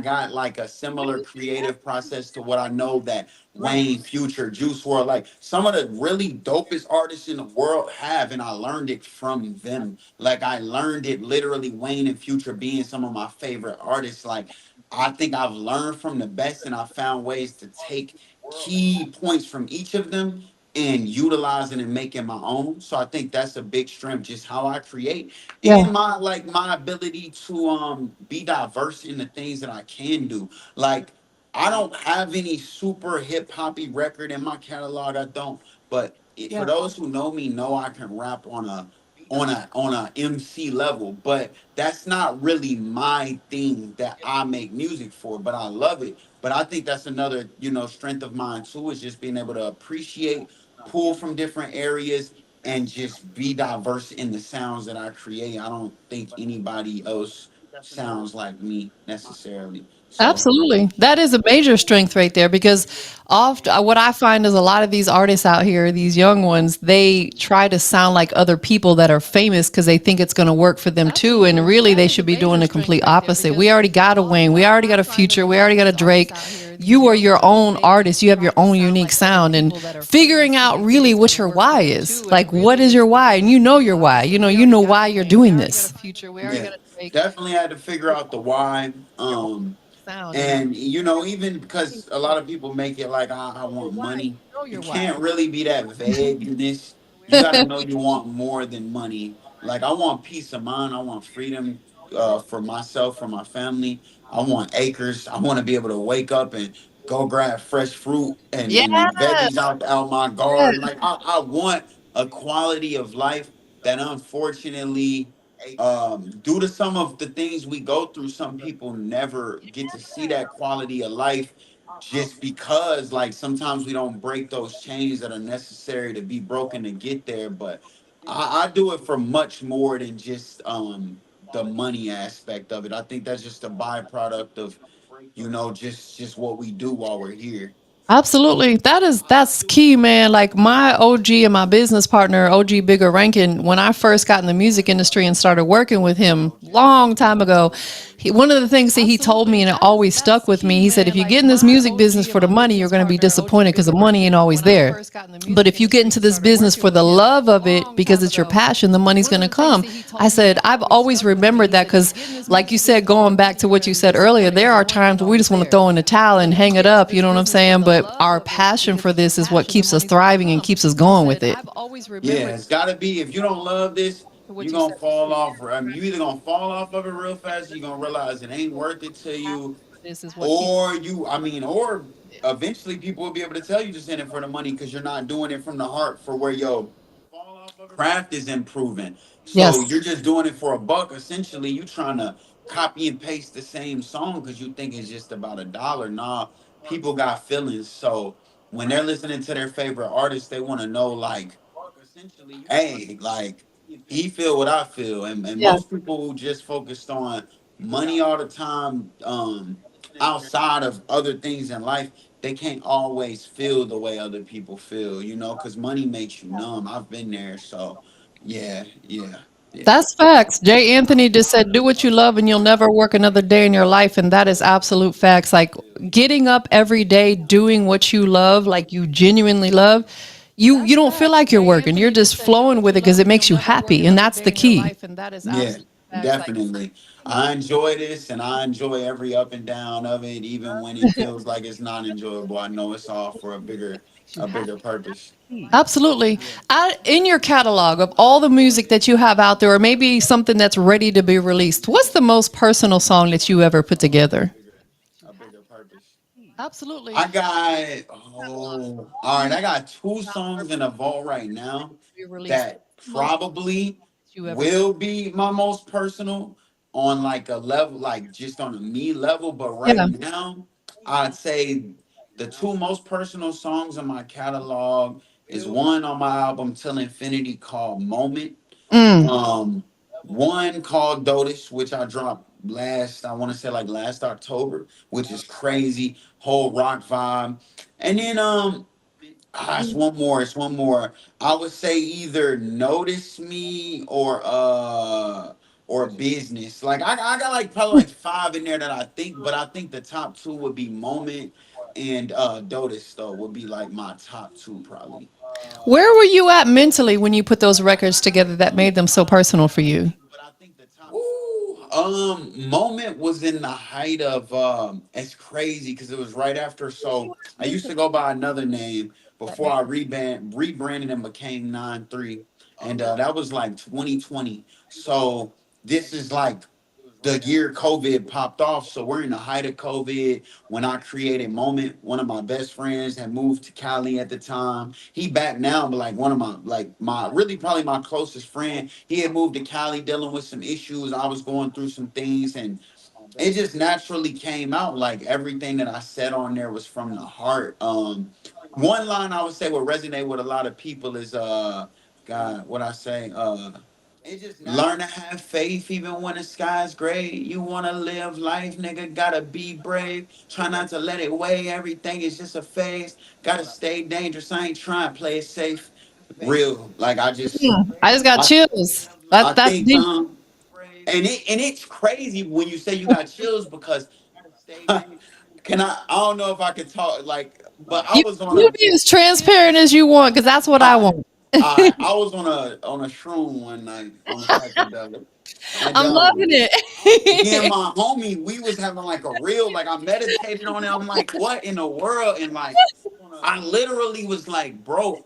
S3: got like a similar creative process to what I know that Wayne, Future, Juice WRLD, like some of the really dopest artists in the world have, and I learned it from them. Like I learned it literally, Wayne and Future being some of my favorite artists. Like I think I've learned from the best, and I found ways to take key points from each of them and utilizing and making my own. So I think that's a big strength, just how I create
S1: yeah,
S3: and my ability to be diverse in the things that I can do. Like I don't have any super hip hoppy record in my catalog. I don't. But for
S1: yeah.
S3: those who know me, know I can rap on a MC level. But that's not really my thing that I make music for. But I love it. But I think that's another strength of mine too, is just being able to appreciate, pull from different areas, and just be diverse in the sounds that I create. I don't think anybody else sounds like me necessarily. So
S1: Absolutely. That is a major strength right there because what I find is a lot of these artists out here, these young ones, they try to sound like other people that are famous because they think it's going to work for them too. And really, they should be doing the complete opposite. We already got a Wayne, we already got a Future, we already got a Drake. You are your own artist. You have your own unique sound, and figuring out really what your why is. Like, what is your why? And you know your why. You know why you're doing this.
S3: yeah, definitely had to figure out the why. And even because a lot of people make it like I want money. You can't really be that vague in this. You got to know you want more than money. Like I want peace of mind. I want freedom for myself, for my family. I want acres. I want to be able to wake up and go grab fresh fruit
S1: Yeah.
S3: and veggies out my garden. Like I want a quality of life that unfortunately due to some of the things we go through, some people never get to see that quality of life just because, like, sometimes we don't break those chains that are necessary to be broken to get there. But I do it for much more than just the money aspect of it. I think that's just a byproduct of, just what we do while we're here.
S1: Absolutely. That's key, man. Like my OG and my business partner, OG Bigger Rankin, when I first got in the music industry and started working with him long time ago, one of the things that he told me and it always stuck with me, he said, if you get in this music business for the money, you're going to be disappointed because the money ain't always there. But if you get into this business for the love of it, because it's your passion, the money's going to come. I said, I've always remembered that because, like you said, going back to what you said earlier, there are times where we just want to throw in the towel and hang it up. You know what I'm saying? But our passion for this is what keeps us thriving and keeps us going with it.
S3: Yeah, it's got to be. If you don't love this, you're gonna fall off. I mean, you either gonna fall off of it real fast, or you're gonna realize it ain't worth it to you, or or eventually people will be able to tell you just in it for the money because you're not doing it from the heart for where your craft is improving. So
S1: Yes.
S3: you're just doing it for a buck. Essentially, you trying to copy and paste the same song because you think it's just about a dollar. Nah, people got feelings. So when they're listening to their favorite artist, they want to know like, hey, like he feel what I feel. And
S1: Yeah.
S3: most people who just focused on money all the time, outside of other things in life, they can't always feel the way other people feel, because money makes you numb. I've been there. So yeah, yeah, yeah.
S1: That's facts. Jay Anthony just said, "Do what you love, and you'll never work another day in your life." And that is absolute facts. Like getting up every day, doing what you love, like you genuinely love, you don't feel like you're working. You're just flowing with it because it makes you happy, and that's the key.
S3: Yeah, definitely. I enjoy this and I enjoy every up and down of it, even when it feels like it's not enjoyable. I know it's all for a bigger purpose.
S1: Absolutely. In your catalog of all the music that you have out there, or maybe something that's ready to be released, what's the most personal song that you ever put together?
S3: A bigger purpose.
S1: Absolutely.
S3: I got all right. I got two songs in a vault right now that probably will be my most personal on like a level, like just on a me level. But right
S1: Yeah.
S3: now, I'd say the two most personal songs in my catalog is one on my album Till Infinity called Moment.
S1: Mm.
S3: Um, One called Dotish, which I dropped I want to say like last October, which is crazy, whole rock vibe. And then it's one more, it's one more. I would say either Notice Me or Business. Like I got like probably like five in there that I think, but I think the top two would be Moment and Dotish though would be like my top two probably.
S1: Where were you at mentally when you put those records together that made them so personal for you?
S3: Ooh, Moment was in the height of it's crazy because it was right after. So I used to go by another name before I rebranded and became 9-3, and that was like 2020. So this is like the year COVID popped off. So we're in the height of COVID when I created Moment. One of my best friends had moved to Cali at the time. He back now, but like one of my really probably my closest friend. He had moved to Cali dealing with some issues. I was going through some things and it just naturally came out. Like everything that I said on there was from the heart. One line I would say would resonate with a lot of people is God, what I say, learn to have faith even when the sky's gray. You wanna live life, nigga, gotta be brave. Try not to let it weigh. Everything is just a phase. Gotta stay dangerous. I ain't trying to play it safe. Real. Like
S1: I just got
S3: I
S1: chills.
S3: I
S1: That's
S3: think
S1: deep.
S3: and it's crazy when you say you got chills because I don't know if I could talk like but I
S1: You
S3: was on
S1: you
S3: a
S1: be as transparent as you want because that's what I
S3: I
S1: want.
S3: I was on a shroom one night on a psychedelic. And
S1: I'm loving
S3: me and
S1: it.
S3: my homie, we was having like a real, like I meditated on it. I'm like, what in the world? And like, I literally was like, bro,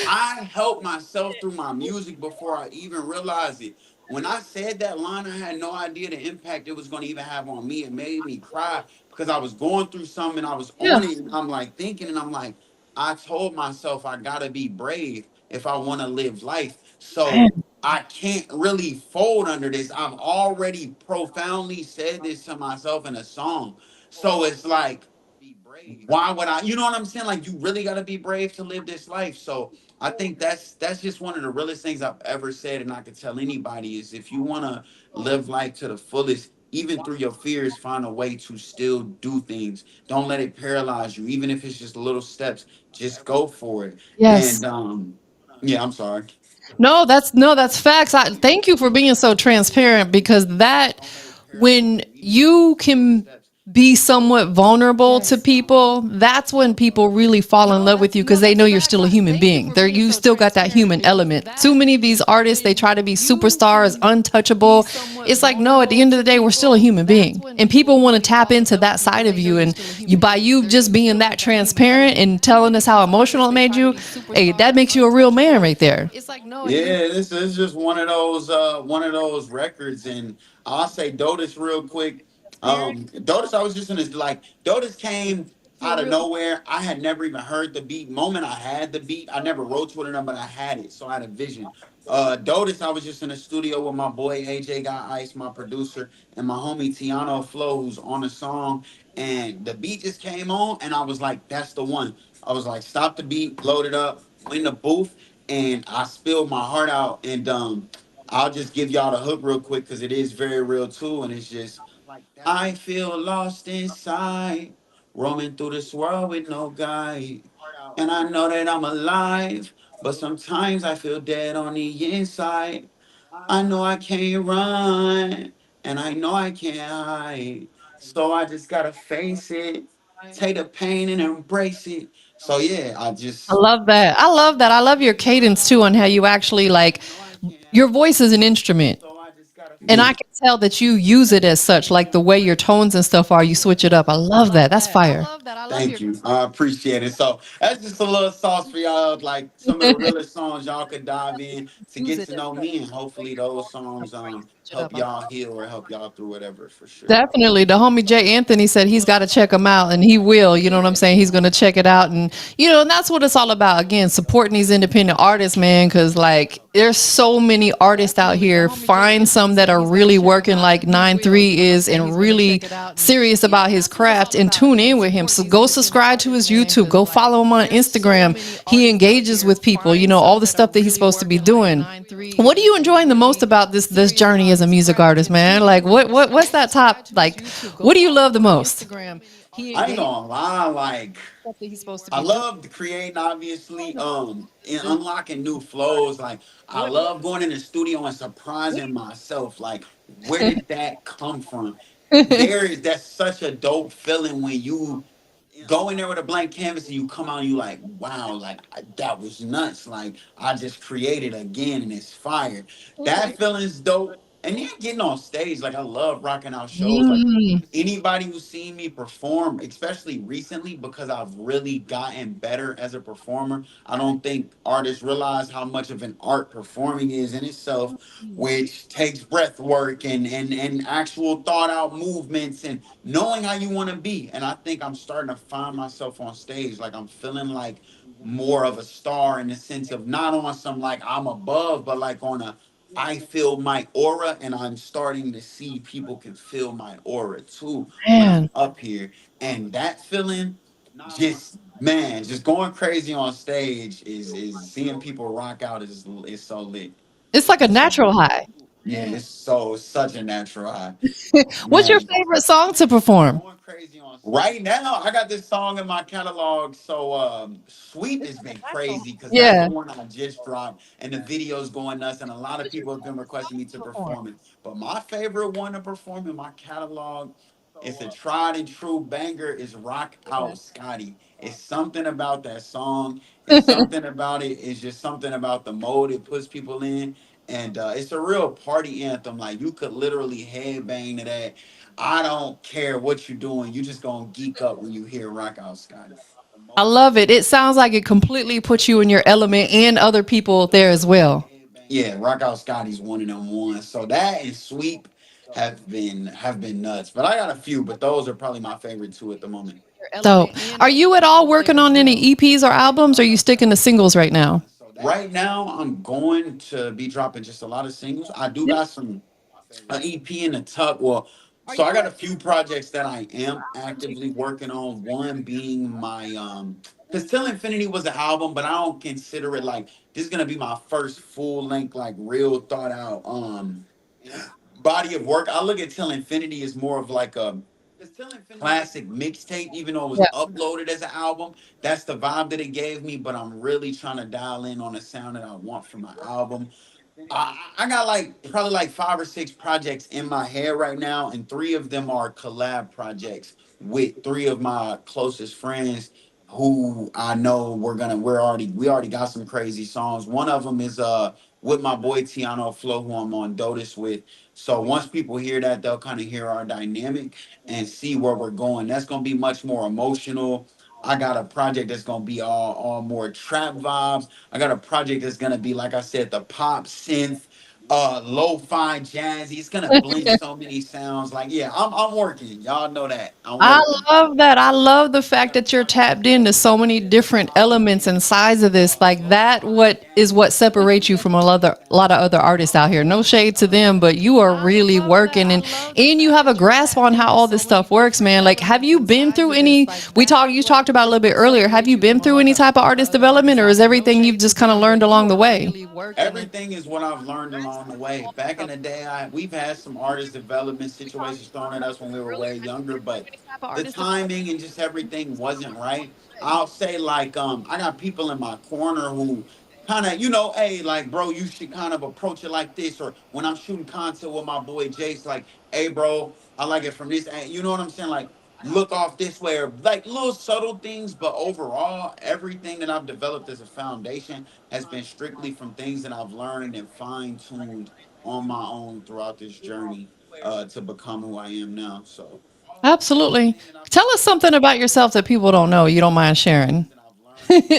S3: I helped myself through my music before I even realized it. When I said that line, I had no idea the impact it was going to even have on me. It made me cry because I was going through something and I was
S1: Yeah.
S3: on it. And I'm like thinking, and I'm like, I told myself I got to be brave if I want to live life. So I can't really fold under this. I've already profoundly said this to myself in a song. So it's like, why would I? You know what I'm saying? Like, you really got to be brave to live this life. So I think that's just one of the realest things I've ever said, and I could tell anybody is if you want to live life to the fullest, even through your fears, find a way to still do things. Don't let it paralyze you, even if it's just little steps. Just go for it.
S1: Yes.
S3: And yeah, I'm sorry.
S1: No, that's facts. Thank you for being so transparent because that when you can be somewhat vulnerable to people, that's when people really fall in love with you because they know you're still a human being. You still got that human element. Too many of these artists, they try to be superstars, untouchable. It's like, no, at the end of the day, we're still a human being. And people want to tap into that side of you. And by you just being that transparent and telling us how emotional it made you, hey, that makes you a real man right there.
S3: Yeah, this is just one of those records, and I'll say Dotus real quick. Dotus, I was just in this like Dotus came out of nowhere. I had never even heard the beat. Moment I had the beat, I never wrote to it or nothing, but I had it, so I had a vision. Dotus, I was just in the studio with my boy AJ Got Ice, my producer, and my homie Tiano Flo, who's on the song, and the beat just came on, and I was like, that's the one. I was like, stop the beat, load it up, in the booth, and I spilled my heart out. And I'll just give y'all the hook real quick because it is very real too. And it's just I feel lost inside, roaming through this world with no guide. And I know that I'm alive, but sometimes I feel dead on the inside. I know I can't run, and I know I can't hide. So I just gotta face it, take the pain and embrace it. So yeah, I
S1: I
S3: just
S1: love that. I love that. I love your cadence too on how you actually like your voice is an instrument. And I
S3: yeah.
S1: can tell that you use it as such, like the way your tones and stuff are, you switch it up. I love that. That's fire.
S3: Thank you. I appreciate it. So that's just a little sauce for y'all, like some of the realest songs y'all could dive in to get to know me, and hopefully those songs help y'all heal or help y'all through whatever for sure.
S1: Definitely. The homie Jay Anthony said he's got to check them out and he will. You know what I'm saying? He's going to check it out. And, and that's what it's all about. Again, supporting these independent artists, man, because like there's so many artists out here. Find some that are really working like 9-3 is and really serious about his craft and tune in with him. So go subscribe to his YouTube. Go follow him on Instagram. He engages with people, all the stuff that he's supposed to be doing. What are you enjoying the most about this journey as a music artist, man? Like what's that top like what do you love the most?
S3: I ain't gonna lie, like I love the creating, obviously, and unlocking new flows. Like I love going in the studio and surprising myself. Like, where did that come from? That's such a dope feeling when you go in there with a blank canvas and you come out and you like, wow, like that was nuts. Like I just created again and it's fire. That feeling's dope. And then getting on stage, like I love rocking out shows. Like
S1: Mm,
S3: anybody who's seen me perform, especially recently, because I've really gotten better as a performer. I don't think artists realize how much of an art performing is in itself, which takes breath work and actual thought out movements and knowing how you want to be. And I think I'm starting to find myself on stage. Like I'm feeling like more of a star in the sense of not on some like I'm above, but like on a I feel my aura, and I'm starting to see people can feel my aura too when I'm
S1: man.
S3: up here. And that feeling, just man, just going crazy on stage is seeing people rock out is so lit.
S1: It's like a
S3: It's so
S1: natural
S3: lit.
S1: high.
S3: Yeah, it's such a natural high,
S1: What's your
S3: man.
S1: favorite song to perform?
S3: Right now, I got this song in my catalog. So Sweep has been crazy because that's the
S1: Yeah.
S3: one I just dropped, and the video's going nuts, and a lot of people have been requesting me to perform it. But my favorite one to perform in my catalog, it's a tried and true banger, is Rock Out Scotty. It's something about that song. It's something about it. It's just something about the mode it puts people in. And it's a real party anthem. Like you could literally headbang to that. I don't care what you're doing. You just gonna geek up when you hear Rock Out Scotty.
S1: I love it. It sounds like it completely puts you in your element and other people there as well.
S3: Yeah, Rock Out Scotty's one of them ones. So that and Sweep have been nuts. But I got a few, but those are probably my favorite two at the moment.
S1: So, are you at all working on any EPs or albums? Or are you sticking to singles right now?
S3: Right now, I'm going to be dropping just a lot of singles. I do got some an EP in the tuck. Well, so I got a few projects that I am actively working on. One being my because Till Infinity was an album, but I don't consider it like this is gonna be my first full length, like real thought out body of work. I look at Till Infinity as more of like a classic mixtape, even though it was
S1: Yeah.
S3: uploaded as an album. That's the vibe that it gave me, but I'm really trying to dial in on the sound that I want from my album. I got like probably like 5 or 6 projects in my head right now, and 3 of them are collab projects with 3 of my closest friends who I know we already got some crazy songs. One of them is with my boy Tiano Flo, who I'm on Dotus with. So once people hear that, they'll kind of hear our dynamic and see where we're going. That's gonna be much more emotional. I got a project that's gonna be all more trap vibes. I got a project that's gonna be, like I said, the pop synth, lo-fi jazzy. It's gonna blend so many sounds. Like, yeah, I'm working. Y'all know that. I'm
S1: I
S3: working.
S1: love that. I love the fact that you're tapped into so many different elements and sides of this. Like that, what separates you from a lot of other artists out here. No shade to them, but you are really working and you have a grasp on how all this stuff works, man. Like, have you been through any? You talked about a little bit earlier. Have you been through any type of artist development, or is everything you've just kind of learned along the way?
S3: Everything is what I've learned along the way. Back in the day, we've had some artist development situations thrown at us when we were way younger, but the timing and just everything wasn't right. I'll say like I got people in my corner who kind of, hey, like, bro, you should kind of approach it like this. Or when I'm shooting content with my boy Jace, like, hey, bro, I like it from this you know what I'm saying? Like, look off this way, or like little subtle things. But overall, everything that I've developed as a foundation has been strictly from things that I've learned and fine-tuned on my own throughout this journey to become who I am now. So
S1: Absolutely. Tell us something about yourself that people don't know. You don't mind sharing.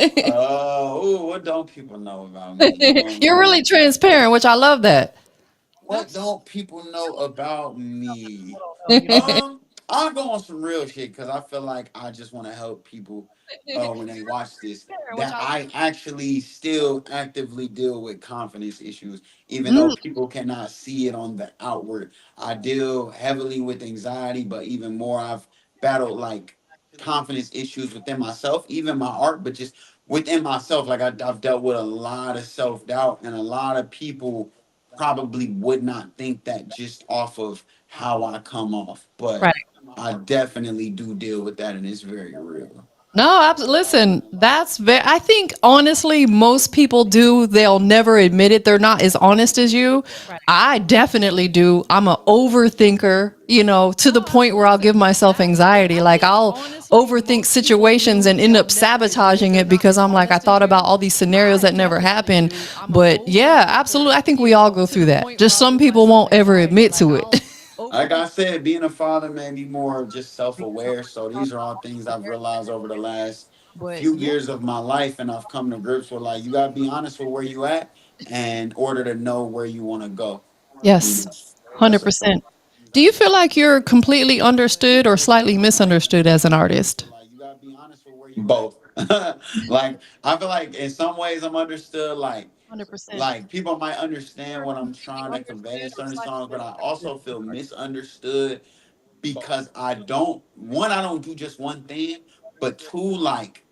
S3: what don't people know about me?
S1: You're really transparent, which I love that.
S3: What don't people know about me? I'll go on some real shit because I feel like I just want to help people when they watch this. That I actually still actively deal with confidence issues, even though
S1: Mm,
S3: people cannot see it on the outward. I deal heavily with anxiety, but even more, I've battled like confidence issues within myself, even my art, but just within myself. Like I've dealt with a lot of self doubt, and a lot of people probably would not think that just off of how I come off, but
S1: right.
S3: I definitely do deal with that, and it's very real.
S1: No, listen, that's very, I think honestly, most people do. They'll never admit it. They're not as honest as you. I definitely do. I'm an overthinker, to the point where I'll give myself anxiety. Like I'll overthink situations and end up sabotaging it because I'm like, I thought about all these scenarios that never happened. But yeah, absolutely. I think we all go through that. Just some people won't ever admit to it.
S3: Like I said, being a father made me more just self-aware. So these are all things I've realized over the last few years of my life, and I've come to grips with like you gotta be honest with where you at in order to know where you want to go. You
S1: Yes,
S3: know, that's a fact.
S1: 100%. Do you feel like you're completely understood or slightly misunderstood as an artist?
S3: Both. Like I feel like in some ways I'm understood. Like people might understand what I'm trying to convey in certain songs, but I also feel misunderstood because I don't do just one thing, but two, like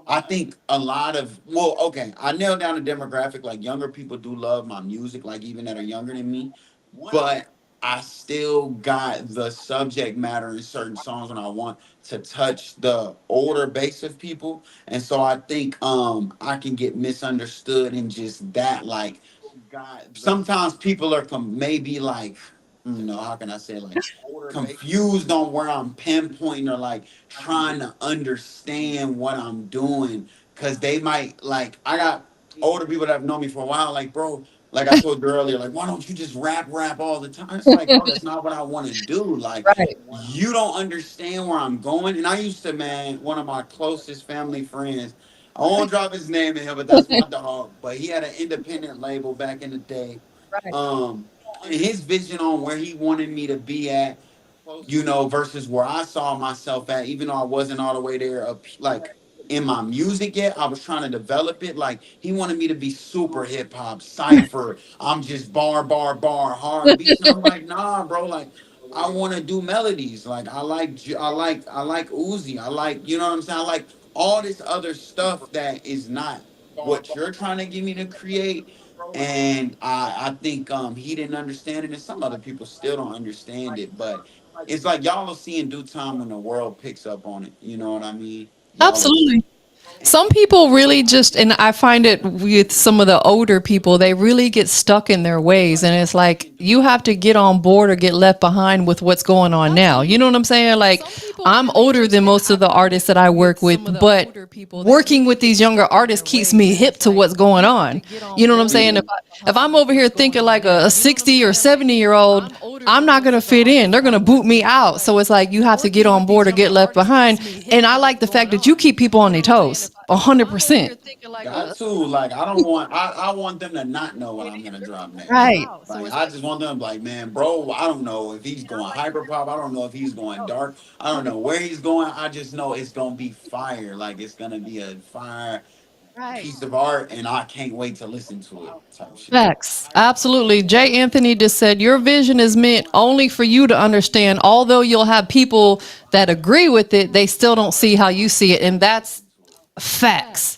S3: I think a lot of okay, I nailed down the demographic. Like younger people do love my music, like even that are younger than me, but I still got the subject matter in certain songs when I want to touch the older base of people. And so I think I can get misunderstood in just that. Like sometimes people are maybe like, how can I say, like confused on where I'm pinpointing, or like trying to understand what I'm doing, because they might like I got older people that have known me for a while, like, bro, like I told you earlier, like, why don't you just rap all the time? It's like, bro, that's not what I want to do. Like,
S1: Right.
S3: you don't understand where I'm going. And I used to, man, one of my closest family friends, I won't drop his name in here, but that's my dog. But he had an independent label back in the day. And his vision on where he wanted me to be at, versus where I saw myself at, even though I wasn't all the way there, like in my music yet. I was trying to develop it. Like he wanted me to be super hip hop, cipher. I'm just bar, hard beats. And I'm like, nah, bro. Like I want to do melodies. Like I like Uzi. I like, you know what I'm saying. I like all this other stuff that is not what you're trying to get me to create. And I think he didn't understand it, and some other people still don't understand it. But it's like y'all will see in due time when the world picks up on it. You know what I mean? Y'all will
S1: Absolutely.
S3: see.
S1: Some people really just, and I find it with some of the older people, they really get stuck in their ways. And it's like, you have to get on board or get left behind with what's going on now. You know what I'm saying? Like, I'm older than most of the artists that I work with, but working with these younger artists keeps me hip to what's going on. You know what I'm saying? If I'm over here thinking like a 60 or 70-year old, I'm not going to fit in. They're going to boot me out. So it's like you have to get on board or get left behind. And I like the fact that you keep people on their toes 100%.
S3: Got to like I want them to not know what I'm gonna drop next.
S1: Right.
S3: Like I just want them to be like, man, bro, I don't know if he's going hyper pop. I don't know if he's going dark. I don't know where he's going. I just know it's gonna be fire. Like it's gonna be a fire piece of art, and I can't wait to listen to it. Type shit.
S1: Facts. Absolutely. Jay Anthony just said, your vision is meant only for you to understand. Although you'll have people that agree with it, they still don't see how you see it. And that's facts.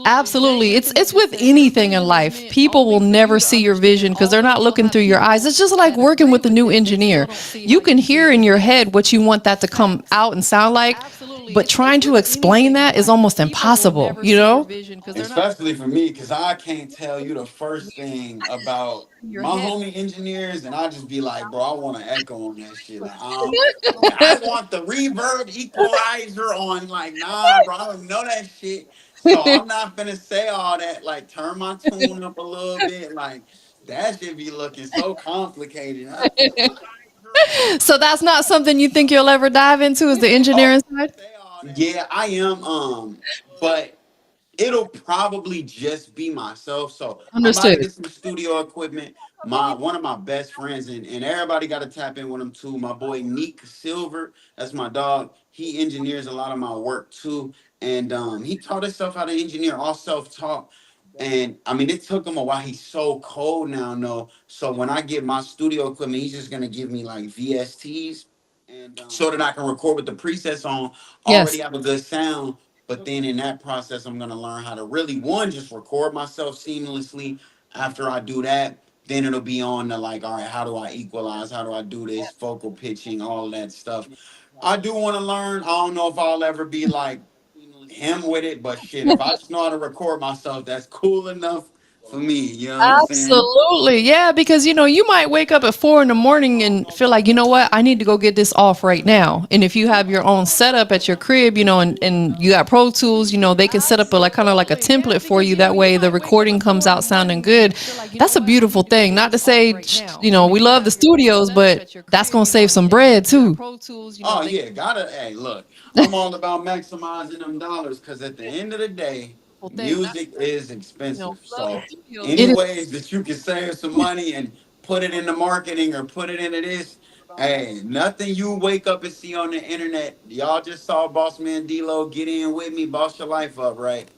S1: Absolutely. It's with anything in life. People will never see your vision because they're not looking through your eyes. It's just like working with a new engineer. You can hear in your head what you want that to come out and sound like, but trying to explain that is almost impossible, you know?
S3: Especially for me, because I can't tell you the first thing about my homie engineers, and I just be like, bro, I want to echo on that shit. Like, I want the reverb equalizer on. Like, nah, bro, I don't know that shit. So I'm not finna say all that. Like, turn my tune up a little bit. Like, that shit be looking so complicated.
S1: So that's not something you think you'll ever dive into, is the engineering side?
S3: Yeah, I am. But it'll probably just be myself. So I'm about to
S1: Understood.
S3: get some studio equipment. My one of my best friends, and everybody got to tap in with him too. My boy Neek Silver, that's my dog. He engineers a lot of my work too, and he taught himself how to engineer, all self taught. And I mean, it took him a while. He's so cold now, no. So when I get my studio equipment, he's just gonna give me like VSTs so that I can record with the presets on, already
S1: Yes.
S3: have a good sound. But then in that process, I'm gonna learn how to really one just record myself seamlessly. After I do that, then it'll be on the like, all right, how do I equalize? How do I do this? Vocal pitching, all that stuff. I do want to learn. I don't know if I'll ever be like him with it, but shit, if I just know how to record myself, that's cool enough for me. You know what I'm saying?
S1: Absolutely. Yeah, because you might wake up at 4 in the morning and feel like, you know what, I need to go get this off right now. And if you have your own setup at your crib, and you got Pro Tools, they can set up a like kind of like a template for you. That way the recording comes out sounding good. That's a beautiful thing. Not to say, we love the studios, but that's gonna save some bread too.
S3: Oh yeah, gotta. Hey, look, I'm all about maximizing them dollars because at the end of the day, music is expensive. So any
S1: It is.
S3: ways that you can save some money and put it into marketing or put it into this, hey, nothing you wake up and see on the internet. Y'all just saw Boss Man D-Lo get in with me, boss your life up, right?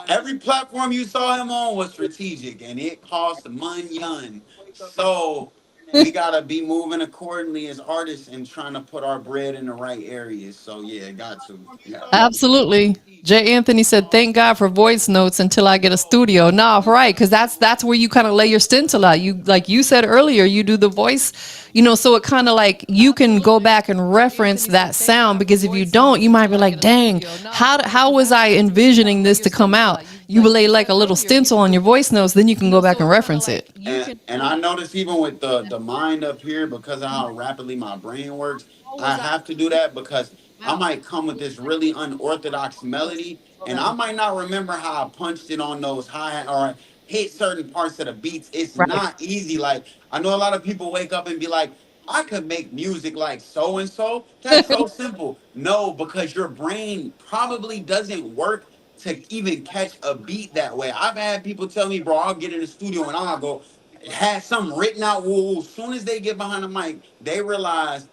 S3: Every platform you saw him on was strategic and it cost money. So we gotta be moving accordingly as artists and trying to put our bread in the right areas. So yeah, got to. Yeah.
S1: Absolutely. Jay Anthony said, "Thank God for voice notes until I get a studio." Nah, right? Because that's where you kind of lay your stencil out. You like you said earlier, you do the voice, so it kind of like you can go back and reference that sound. Because if you don't, you might be like, "Dang, how was I envisioning this to come out?" You will lay like a little stencil on your voice notes, then you can go back and reference it.
S3: And I notice even with the mind up here because of how rapidly my brain works, I have to do that because I might come with this really unorthodox melody and I might not remember how I punched it on those high or hit certain parts of the beats. It's
S1: Right.
S3: not easy. Like I know a lot of people wake up and be like, I could make music like so and so. That's so simple. No, because your brain probably doesn't work to even catch a beat that way. I've had people tell me, bro, I'll get in the studio and I'll go, had something written out. Woo, as soon as they get behind the mic, they realize,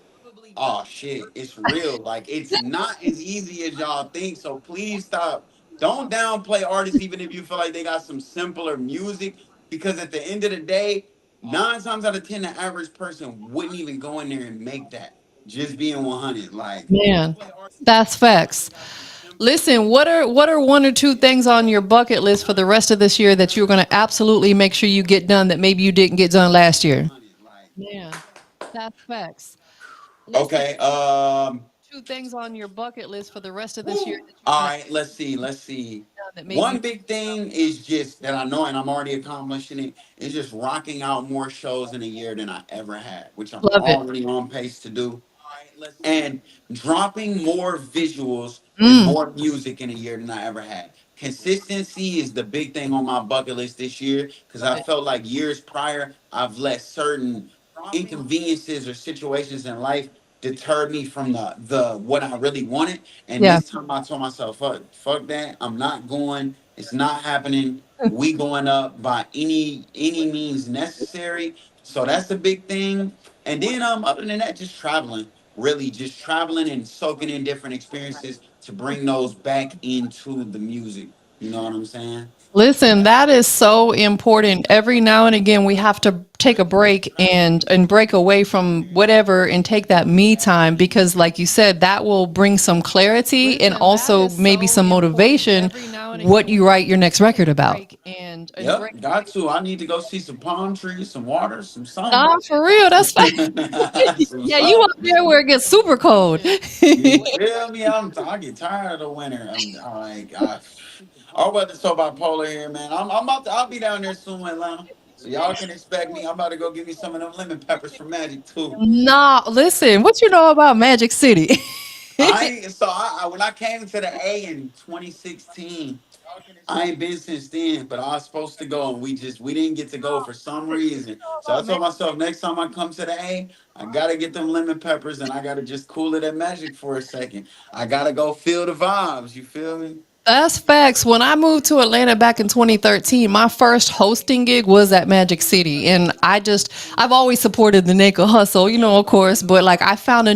S3: oh shit, it's real. Like it's not as easy as y'all think. So please stop. Don't downplay artists, even if you feel like they got some simpler music, because at the end of the day, 9 times out of 10, the average person wouldn't even go in there and make that. Just being 100, like.
S1: Man, that's facts. Listen, what are one or two things on your bucket list for the rest of this year that you're going to absolutely make sure you get done that maybe you didn't get done last year? Man, that's facts.
S3: Okay.
S1: 2 things on your bucket list for the rest of this year
S3: Woo.
S1: that you
S3: All
S1: want to
S3: right, let's see. Let's see.
S1: that made you
S3: One big thing is just that I know, and I'm already accomplishing it, is just rocking out more shows in a year than I ever had, which I'm
S1: love it.
S3: already on pace to do. And dropping more visuals and
S1: Mm,
S3: more music in a year than I ever had. Consistency is the big thing on my bucket list this year because
S1: love
S3: I
S1: it.
S3: felt like years prior, I've let certain inconveniences or situations in life deter me from the what I really wanted. And
S1: Yeah.
S3: this time I told myself, fuck that. I'm not going. It's not happening. We going up by any means necessary. So that's a big thing. And then other than that, just traveling. Really just traveling and soaking in different experiences to bring those back into the music. You know what I'm saying?
S1: Listen, that is so important. Every now and again, we have to take a break and break away from whatever and take that me time because, like you said, that will bring some clarity and also maybe some motivation. What you write your next record about?
S3: Yep, got to. I need to go see some palm trees, some water, some sun.
S1: Nah, for real. That's fine.
S3: Some
S1: Yeah, you
S3: sun.
S1: up there where it gets super cold.
S3: You feel me? I get tired of the winter. I'm like, our weather's so bipolar here, man. I'm about to. I'll be down there soon, in Atlanta. So y'all can expect me. I'm about to go get me some of them lemon peppers from Magic too.
S1: Nah, listen, what you know about Magic City?
S3: I when I came to the A in 2016, I ain't been since then, but I was supposed to go and we didn't get to go for some reason. So I told myself next time I come to the A, I gotta get them lemon peppers and I gotta just cool it at Magic for a second. I gotta go feel the vibes. You feel me?
S1: That's facts. When I moved to Atlanta back in 2013, my first hosting gig was at Magic City. And I've always supported the naked hustle, of course, but like I found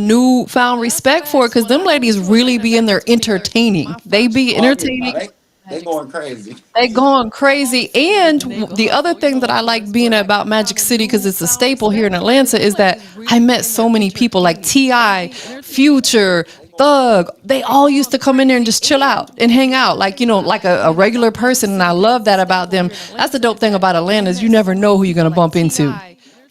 S1: found respect for it because them ladies really be in there entertaining. They be
S3: Oh yeah, no,
S1: entertaining.
S3: they going crazy.
S1: They going crazy. And the other thing that I like being about Magic City, because it's a staple here in Atlanta, is that I met so many people like T.I., Future, Thug. They all used to come in there and just chill out and hang out like, like a regular person. And I love that about them. That's the dope thing about Atlanta is you never know who you're going to bump into.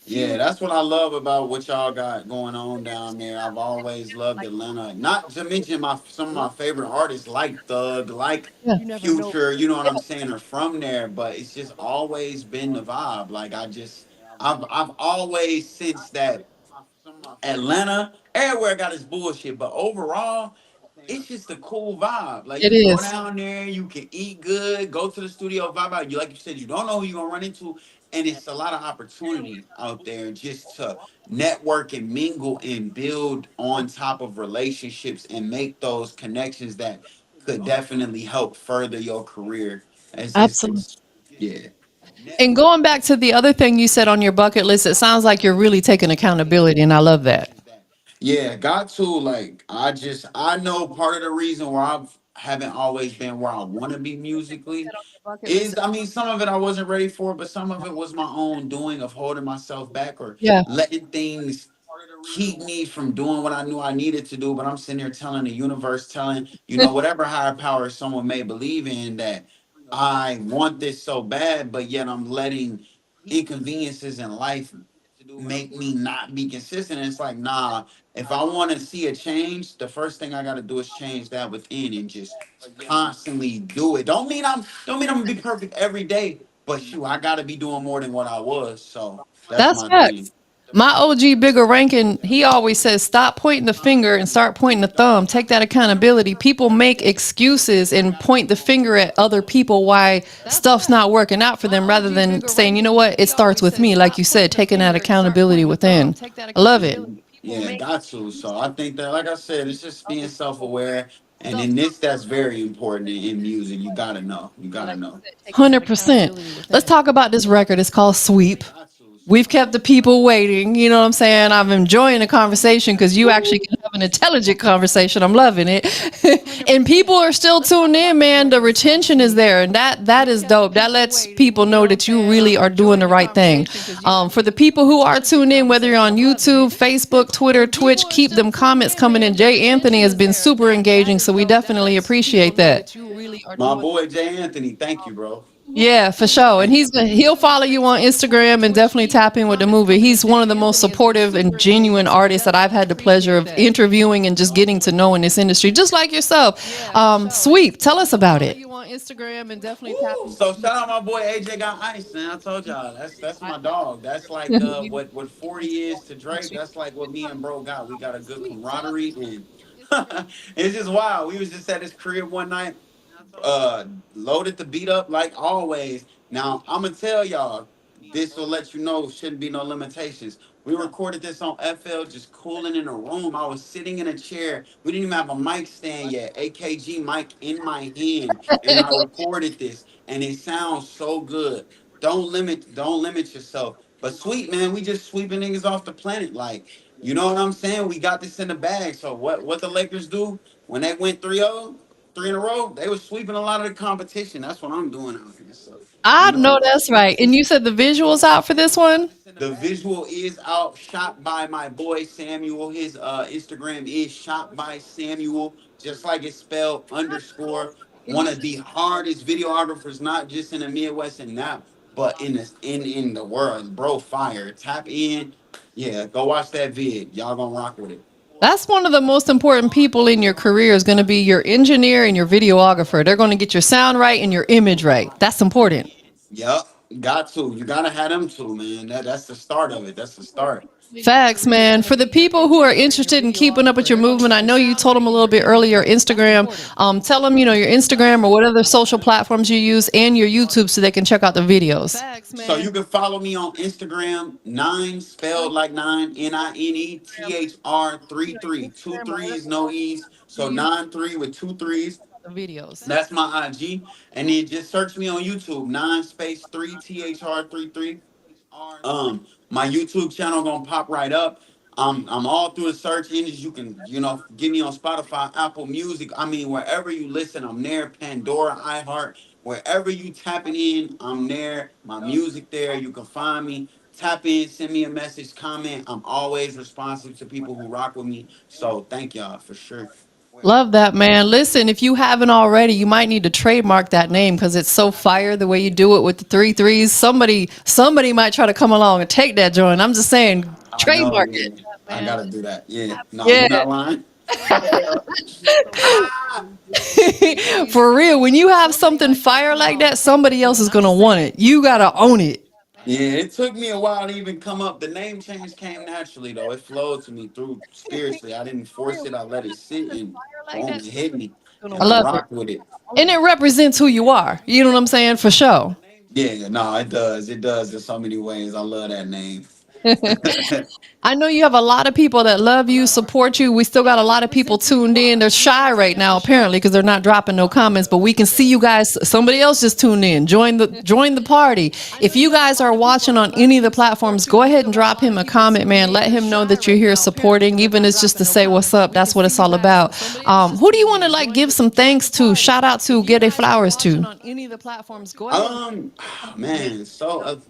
S3: Yeah, that's what I love about what y'all got going on down there. I've always loved Atlanta. Not to mention my some of my favorite artists like Thug, like
S1: Yeah.
S3: Future, you know what I'm saying, are from there, but it's just always been the vibe. Like I've always sensed that Atlanta, everywhere got its bullshit, but overall, it's just a cool vibe. Like
S1: It
S3: you go
S1: is.
S3: down there, you can eat good, go to the studio, vibe out. You like you said, you don't know who you're gonna run into, and it's a lot of opportunity out there just to network and mingle and build on top of relationships and make those connections that could definitely help further your career.
S1: Absolutely.
S3: It's yeah.
S1: And going back to the other thing you said on your bucket list, it sounds like you're really taking accountability, and I love that.
S3: Yeah, got to like I know part of the reason why I haven't always been where I want to be musically is I mean some of it I wasn't ready for, but some of it was my own doing of holding myself back or
S1: Yeah.
S3: letting things keep me from doing what I knew I needed to do. But I'm sitting there telling the universe, telling, whatever higher power someone may believe in that I want this so bad, but yet I'm letting inconveniences in life make me not be consistent. And it's like, nah, if I want to see a change, the first thing I gotta do is change that within and just constantly do it. Don't mean I'm gonna be perfect every day, but shoot, I gotta be doing more than what I was. So that's
S1: That's
S3: my thing.
S1: facts. My OG Bigger Rankin, he always says, stop pointing the finger and start pointing the thumb. Take that accountability. People make excuses and point the finger at other people why stuff's not working out for them rather than saying, you know what, it starts with me. Like you said, taking that accountability within. I love it.
S3: Yeah, yeah, got to. So I think that, like I said, it's just being self-aware. And in this, that's very important in music. You gotta know. You gotta know.
S1: 100%. Let's talk about this record. It's called Sweep. We've kept the people waiting. You know what I'm saying? I'm enjoying the conversation because you actually can have an intelligent conversation. I'm loving it. And people are still tuned in, man. The retention is there. And that is dope. That lets people know that you really are doing the right thing. For the people who are tuned in, whether you're on YouTube, Facebook, Twitter, Twitch, keep them comments coming in. Jay Anthony has been super engaging, so we definitely appreciate that.
S3: My boy Jay Anthony, thank you, bro.
S1: Yeah, for sure. And he'll follow you on Instagram and definitely tap in with the movie. He's one of the most supportive and genuine artists that I've had the pleasure of interviewing and just getting to know in this industry, just like yourself. Sweep, tell us about it. You on Instagram and definitely tap
S3: Woo!
S1: in
S3: So
S1: with
S3: shout out my boy AJ got ice, man. I told y'all that's my dog. That's like what 40 is to Drake. That's like what me and bro got. We got a good
S1: Sweet. Tell us
S3: camaraderie and it's just wild. We was just at his crib one night, uh loaded the beat up like always. Now I'm gonna tell y'all, this will let you know shouldn't be no limitations. We recorded this on FL, just cooling in a room. I was sitting in a chair. We didn't even have a mic stand yet. AKG mic in my hand, and I recorded this, and it sounds so good. Don't limit yourself. But sweet man, we just sweeping niggas off the planet. Like, you know what I'm saying? We got this in the bag. So what the Lakers do when they went 3-0, three in a row, they was sweeping a lot of the competition. That's what I'm doing out here. So,
S1: I
S3: you know,
S1: know that's right. And you said the visuals out for this one?
S3: the visual is out, shot by my boy Samuel. His Instagram is shot by Samuel, just like it's spelled underscore. One of the hardest videographers, not just in the Midwest and now, but in the world. Bro, fire. Tap in. Yeah, go watch that vid. Y'all gonna rock with it.
S1: That's one of the most important people in your career is going to be your engineer and your videographer. They're going to get your sound right and your image right. That's important.
S3: Yep, got to. You gotta have them too, man. That's the start of it. That's the start.
S1: Facts, man. For the people who are interested in keeping up with your movement, I know you told them a little bit earlier, Instagram. Tell them, your Instagram or what other social platforms you use and your YouTube so they can check out the videos. Facts,
S3: So you
S1: man.
S3: can follow me on Instagram, nine spelled like nine, NINETHR33. Two threes, no E's. So 9-3 with two threes.
S1: The videos.
S3: That's my IG. And then just search me on YouTube, 9 space 3 THR33. My YouTube channel gonna pop right up. I'm all through the search engines. You can, get me on Spotify, Apple Music. I mean, wherever you listen, I'm there. Pandora, iHeart, wherever you tapping in, I'm there. My music there. You can find me. Tap in, send me a message, comment. I'm always responsive to people who rock with me. So thank y'all for sure.
S1: Love that, man. Listen, if you haven't already, you might need to trademark that name because it's so fire the way you do it with the three threes. Somebody might try to come along and take that joint. I'm just saying,
S3: I know,
S1: trademark
S3: yeah.
S1: it,
S3: I
S1: man.
S3: gotta do that. Yeah. No, you're
S1: Yeah.
S3: not lying. Ah!
S1: For real, when you have something fire like that, somebody else is gonna want it. You gotta own it.
S3: Yeah, it took me a while to even come up. The name change came naturally though. It flowed to me through spiritually. I didn't force it. I let it sit and boom, it hit me.
S1: I
S3: And I
S1: love it.
S3: rocked with it.
S1: And it represents who you are. You know what I'm saying? For sure.
S3: Yeah, no, it does. It does in so many ways. I love that name.
S1: I know you have a lot of people that love you, support you. We still got a lot of people tuned in. They're shy right now, apparently, because they're not dropping no comments. But we can see you guys. Somebody else just tuned in. Join the party. If you guys are watching on any of the platforms, go ahead and drop him a comment, man. Let him know that you're here supporting, even if it's just to say what's up. That's what it's all about. Who do you want to like give some thanks to, shout out to, get a flowers to? On any of the platforms, go ahead.
S3: Man, so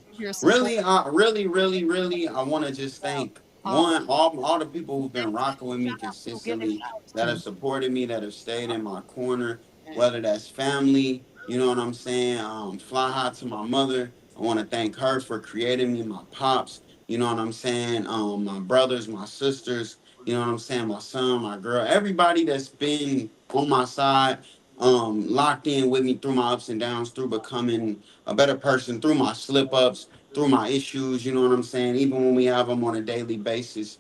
S3: really, really, I want to just thank all the people who've been rocking with me consistently, that have supported me, that have stayed in my corner, whether that's family, you know what I'm saying. Fly high to my mother. I want to thank her for creating me, my pops. You know what I'm saying. My brothers, my sisters. You know what I'm saying. My son, my girl, everybody that's been on my side, locked in with me through my ups and downs, through becoming a better person, through my slip ups, through my issues. You know what I'm saying? Even when we have them on a daily basis,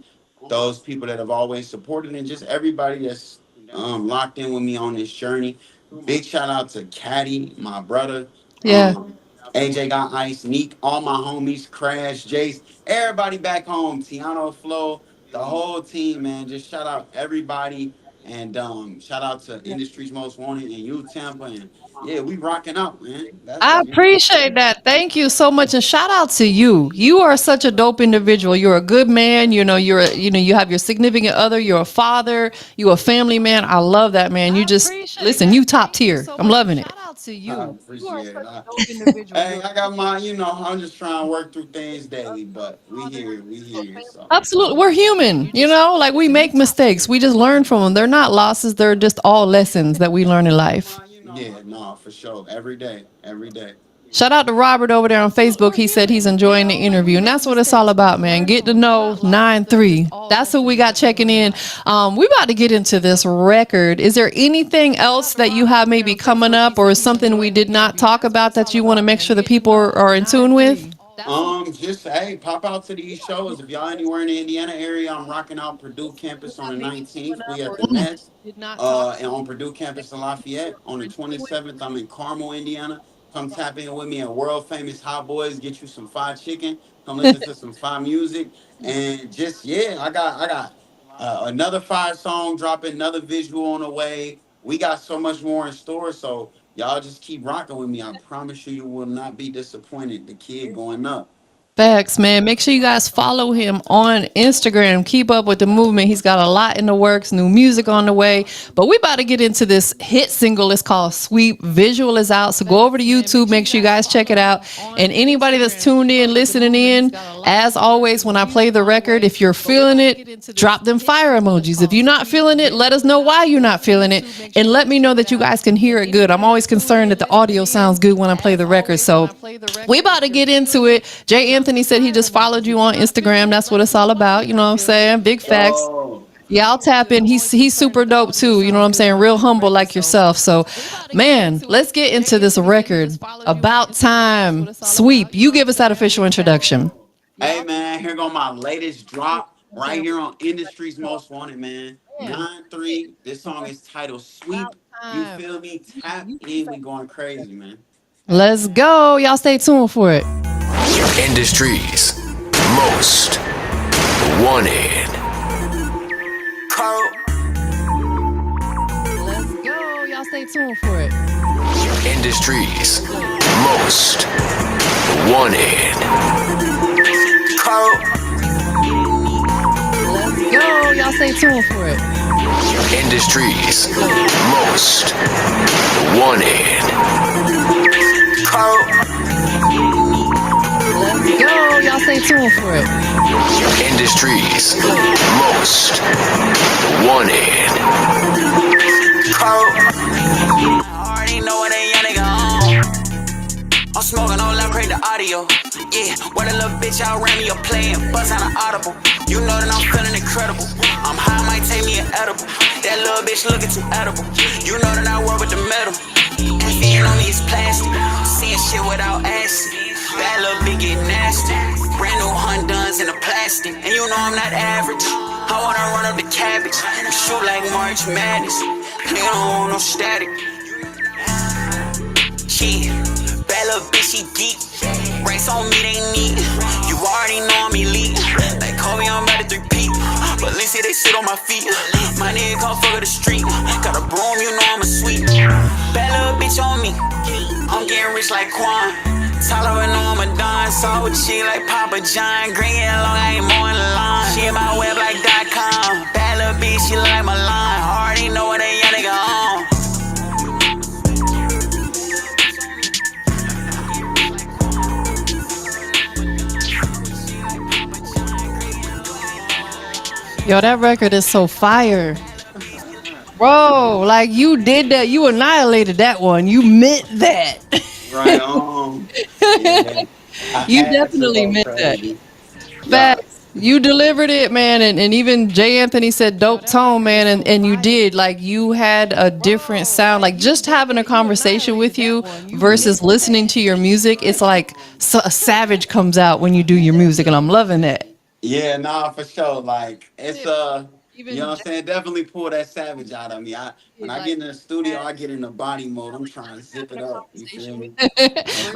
S3: those people that have always supported, and just everybody that's locked in with me on this journey. Big shout out to Caddy, my brother.
S1: Yeah.
S3: AJ got ice, Neek, all my homies, Crash, Jace, everybody back home, Tiano Flo, the whole team, man. Just shout out everybody, and shout out to Industries Most Wanted and you, Tampa, and yeah, we rocking out, man. That's
S1: I appreciate that. Thank you so much, and shout out to you. You are such a dope individual. You're a good man. You have your significant other. You're a father. You're a family man. I love that, man. You just listen. You top tier. I'm loving it. Shout out to
S3: I
S1: you. You are
S3: appreciate it.
S1: such a dope individual.
S3: Hey, I got my, I'm just trying to work through things daily, but we here. So
S1: Absolutely. We're human, like we make mistakes. We just learn from them. They're not losses. They're just all lessons that we learn in life.
S3: yeah, no, for sure. Every day, every day.
S1: Shout out to Robert over there on Facebook. He said he's enjoying the interview. And that's what it's all about, man. Get to know 9-3. That's who we got checking in. We about to get into this record. Is there anything else that you have maybe coming up or something we did not talk about that you want to make sure the people are in tune with?
S3: Just hey, pop out to these shows. If y'all anywhere in the Indiana area, I'm rocking out Purdue campus on the 19th. We at the Nest. And on Purdue campus in Lafayette. On the 27th, I'm in Carmel, Indiana. Come tap in with me at World Famous Hot Boys. Get you some fried chicken. Come listen to some fire music. And just yeah, I got another fire song dropping, another visual on the way. We got so much more in store. So y'all just keep rocking with me. I promise you, you will not be disappointed. The kid going up.
S1: Facts, man. Make sure you guys follow him on Instagram. Keep up with the movement. He's got a lot in the works, new music on the way. But we about to get into this hit single. It's called Sweep. Visual is out. So go over to YouTube. Make sure you guys check it out. And anybody that's tuned in, listening in, as always, when I play the record, if you're feeling it, drop them fire emojis. If you're not feeling it, let us know why you're not feeling it. And let me know that you guys can hear it good. I'm always concerned that the audio sounds good when I play the record. So we about to get into it. Jay Anthony said he just followed you on Instagram. That's what it's all about. You know what I'm saying? Big facts.
S3: Oh,
S1: Yeah, I'll tap in. He's super dope too. You know what I'm saying? Real humble like yourself. So, man, let's get into this record. About Time. Sweep. You give us that official introduction.
S3: hey man, here go my latest drop right here on Industries Most Wanted, man. 9-3. This song is titled Sweep. You feel me? Tap in. We going crazy, man.
S1: Let's go. Y'all stay tuned for it.
S2: Industries most wanted.
S4: Carl,
S1: Let's go. Y'all stay tuned for it.
S2: Industries most wanted.
S4: Carl,
S1: Let's go. Y'all stay tuned for it.
S2: Industries most wanted.
S4: Carl,
S1: Let's go. Y'all stay tuned for it.
S2: Industries most wanted.
S4: Carl. I already know what a young nigga on. I'm smoking on loud, create the audio. Yeah, what a little bitch, I ran me a play and buzz on an audible. You know that I'm feeling incredible. I'm high, might take me an edible. That little bitch looking too edible. You know that I work with the metal. Everything on me is plastic. Seeing shit without acid. Bad little bitch get nasty. Brand new Honduns in the plastic. And you know I'm not average. I wanna run up the cabbage. And shoot like March Madness. Nigga don't want no static. Yeah, bad little bitch, she geek. Racks on me, they neat. You already know I'm elite. Like Kobe, I'm about to 3-peat. But Lindsay, they sit on my feet. My nigga come fuck up the street. Got a broom, you know I'm a sweep. Bad little bitch on me. I'm getting rich like Quan. Tyler, know I'm a don. Saw with she like Papa John. Green and long, I ain't more in the line. She in my web like .com. Bad little bitch, she like my line. Already know what a young nigga on.
S1: Yo, that record is so fire. Bro, like you did that. You annihilated that one. You meant that.
S3: Right on. Yeah, I
S1: You
S3: had to
S1: definitely
S3: go
S1: meant that.
S3: crazy. Yeah.
S1: Facts. You delivered it, man. And even Jay Anthony said dope tone, man. And you did. Like you had a different sound. Like just having a conversation with you versus listening to your music, it's like a savage comes out when you do your music. And I'm loving that.
S3: Yeah, nah, for sure. Like it's you know what I'm saying? Definitely pull that savage out of me. When I get in the studio, I get in the body mode. I'm trying to zip it up. You feel me?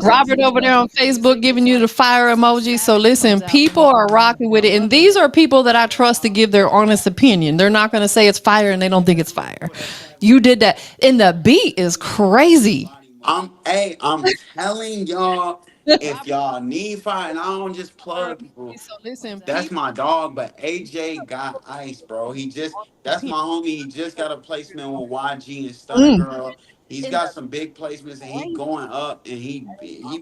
S1: Robert over there on Facebook giving you the fire emoji. So listen, people are rocking with it. And these are people that I trust to give their honest opinion. They're not going to say it's fire and they don't think it's fire. You did that. And the beat is crazy.
S3: I'm telling y'all, if y'all need fire, and I don't just plug people.
S1: So listen,
S3: That's my dog, but AJ got ice, bro. That's my homie. He just got a placement with YG and Stunner Girl. He's got some big placements and he going up and he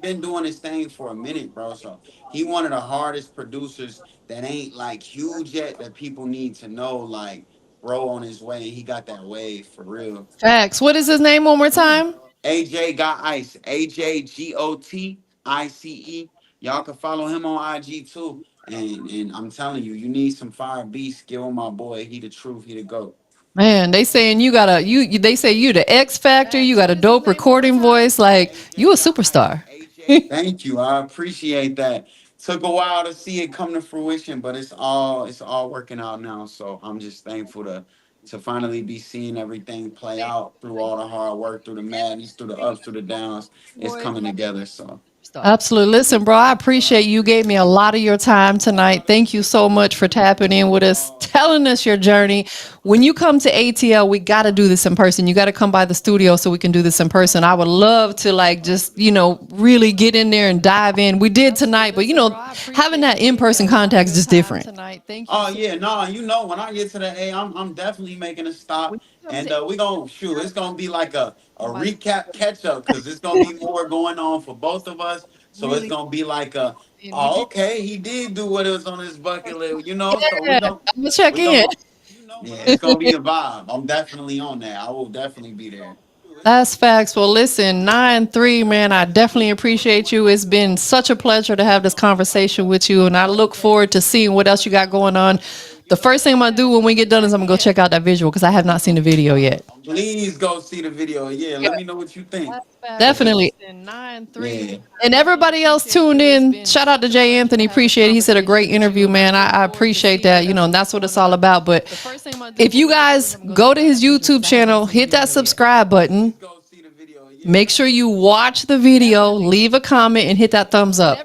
S3: been doing his thing for a minute, bro. So he one of the hardest producers that ain't like huge yet that people need to know, like, bro on his way and he got that wave for real.
S1: facts. What is his name one more time?
S3: AJ got ice. AJGOTICE. Y'all can follow him on IG too. And I'm telling you, you need some fire beats. Give him my boy. He the truth. He the goat.
S1: Man, they saying you got a they say you the X Factor, you got a dope recording voice, like you a superstar.
S3: Thank you. I appreciate that. Took a while to see it come to fruition, but it's all working out now. So I'm just thankful to finally be seeing everything play out through all the hard work, through the madness, through the ups, through the downs. It's coming together. So
S1: Absolutely. Listen, bro, I appreciate you gave me a lot of your time tonight. Thank you so much for tapping in with us, telling us your journey. When you come to ATL, we got to do this in person. You got to come by the studio so we can do this in person. I would love to like just, really get in there and dive in. We did tonight, but having that in-person contact is just different.
S3: oh yeah, no, when I get to the A, I'm definitely making a stop. And we gonna shoot. It's gonna be like a recap catch up because it's gonna be more going on for both of us. So it's gonna be like oh okay, he did do what it was on his bucket list. So
S1: Yeah, I'm gonna check
S3: we
S1: in.
S3: gonna yeah, it's gonna be a vibe. I'm definitely on that. I will definitely be there.
S1: That's facts. Well, listen, 9-3, man, I definitely appreciate you. It's been such a pleasure to have this conversation with you, and I look forward to seeing what else you got going on. The first thing I'm gonna do when we get done is I'm gonna go check out that visual because I have not seen the video yet.
S3: Please go see the video. Yeah, let me know what you think. Cause
S1: Definitely.
S3: yeah.
S1: And everybody else tuned in. Shout out to Jay Anthony. Appreciate it. He said a great interview, man. I appreciate that. And that's what it's all about. But if you guys go to his YouTube channel, hit that subscribe button.
S3: Go see the video. Yeah.
S1: Make sure you watch the video, leave a comment, and hit that thumbs up.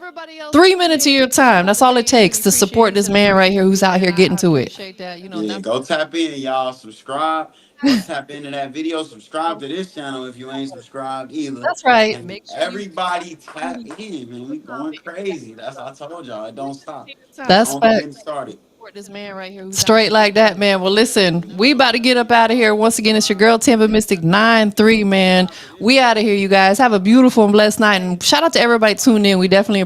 S1: 3 minutes of your time. That's all it takes to support this man right here who's out here getting to it.
S3: Yeah, go tap in, y'all. Subscribe. Go tap into that video. Subscribe to this channel if you ain't subscribed either.
S1: That's right.
S3: And everybody tap in, man. We going crazy. That's I told y'all. It don't stop. It's
S1: That's
S3: only
S1: fact.
S3: getting started.
S1: Straight like that, man. Well, listen, we about to get up out of here. Once again, it's your girl TampaMystic 9-3, man. We out of here, you guys. Have a beautiful and blessed night. And shout out to everybody tuning in. We definitely appreciate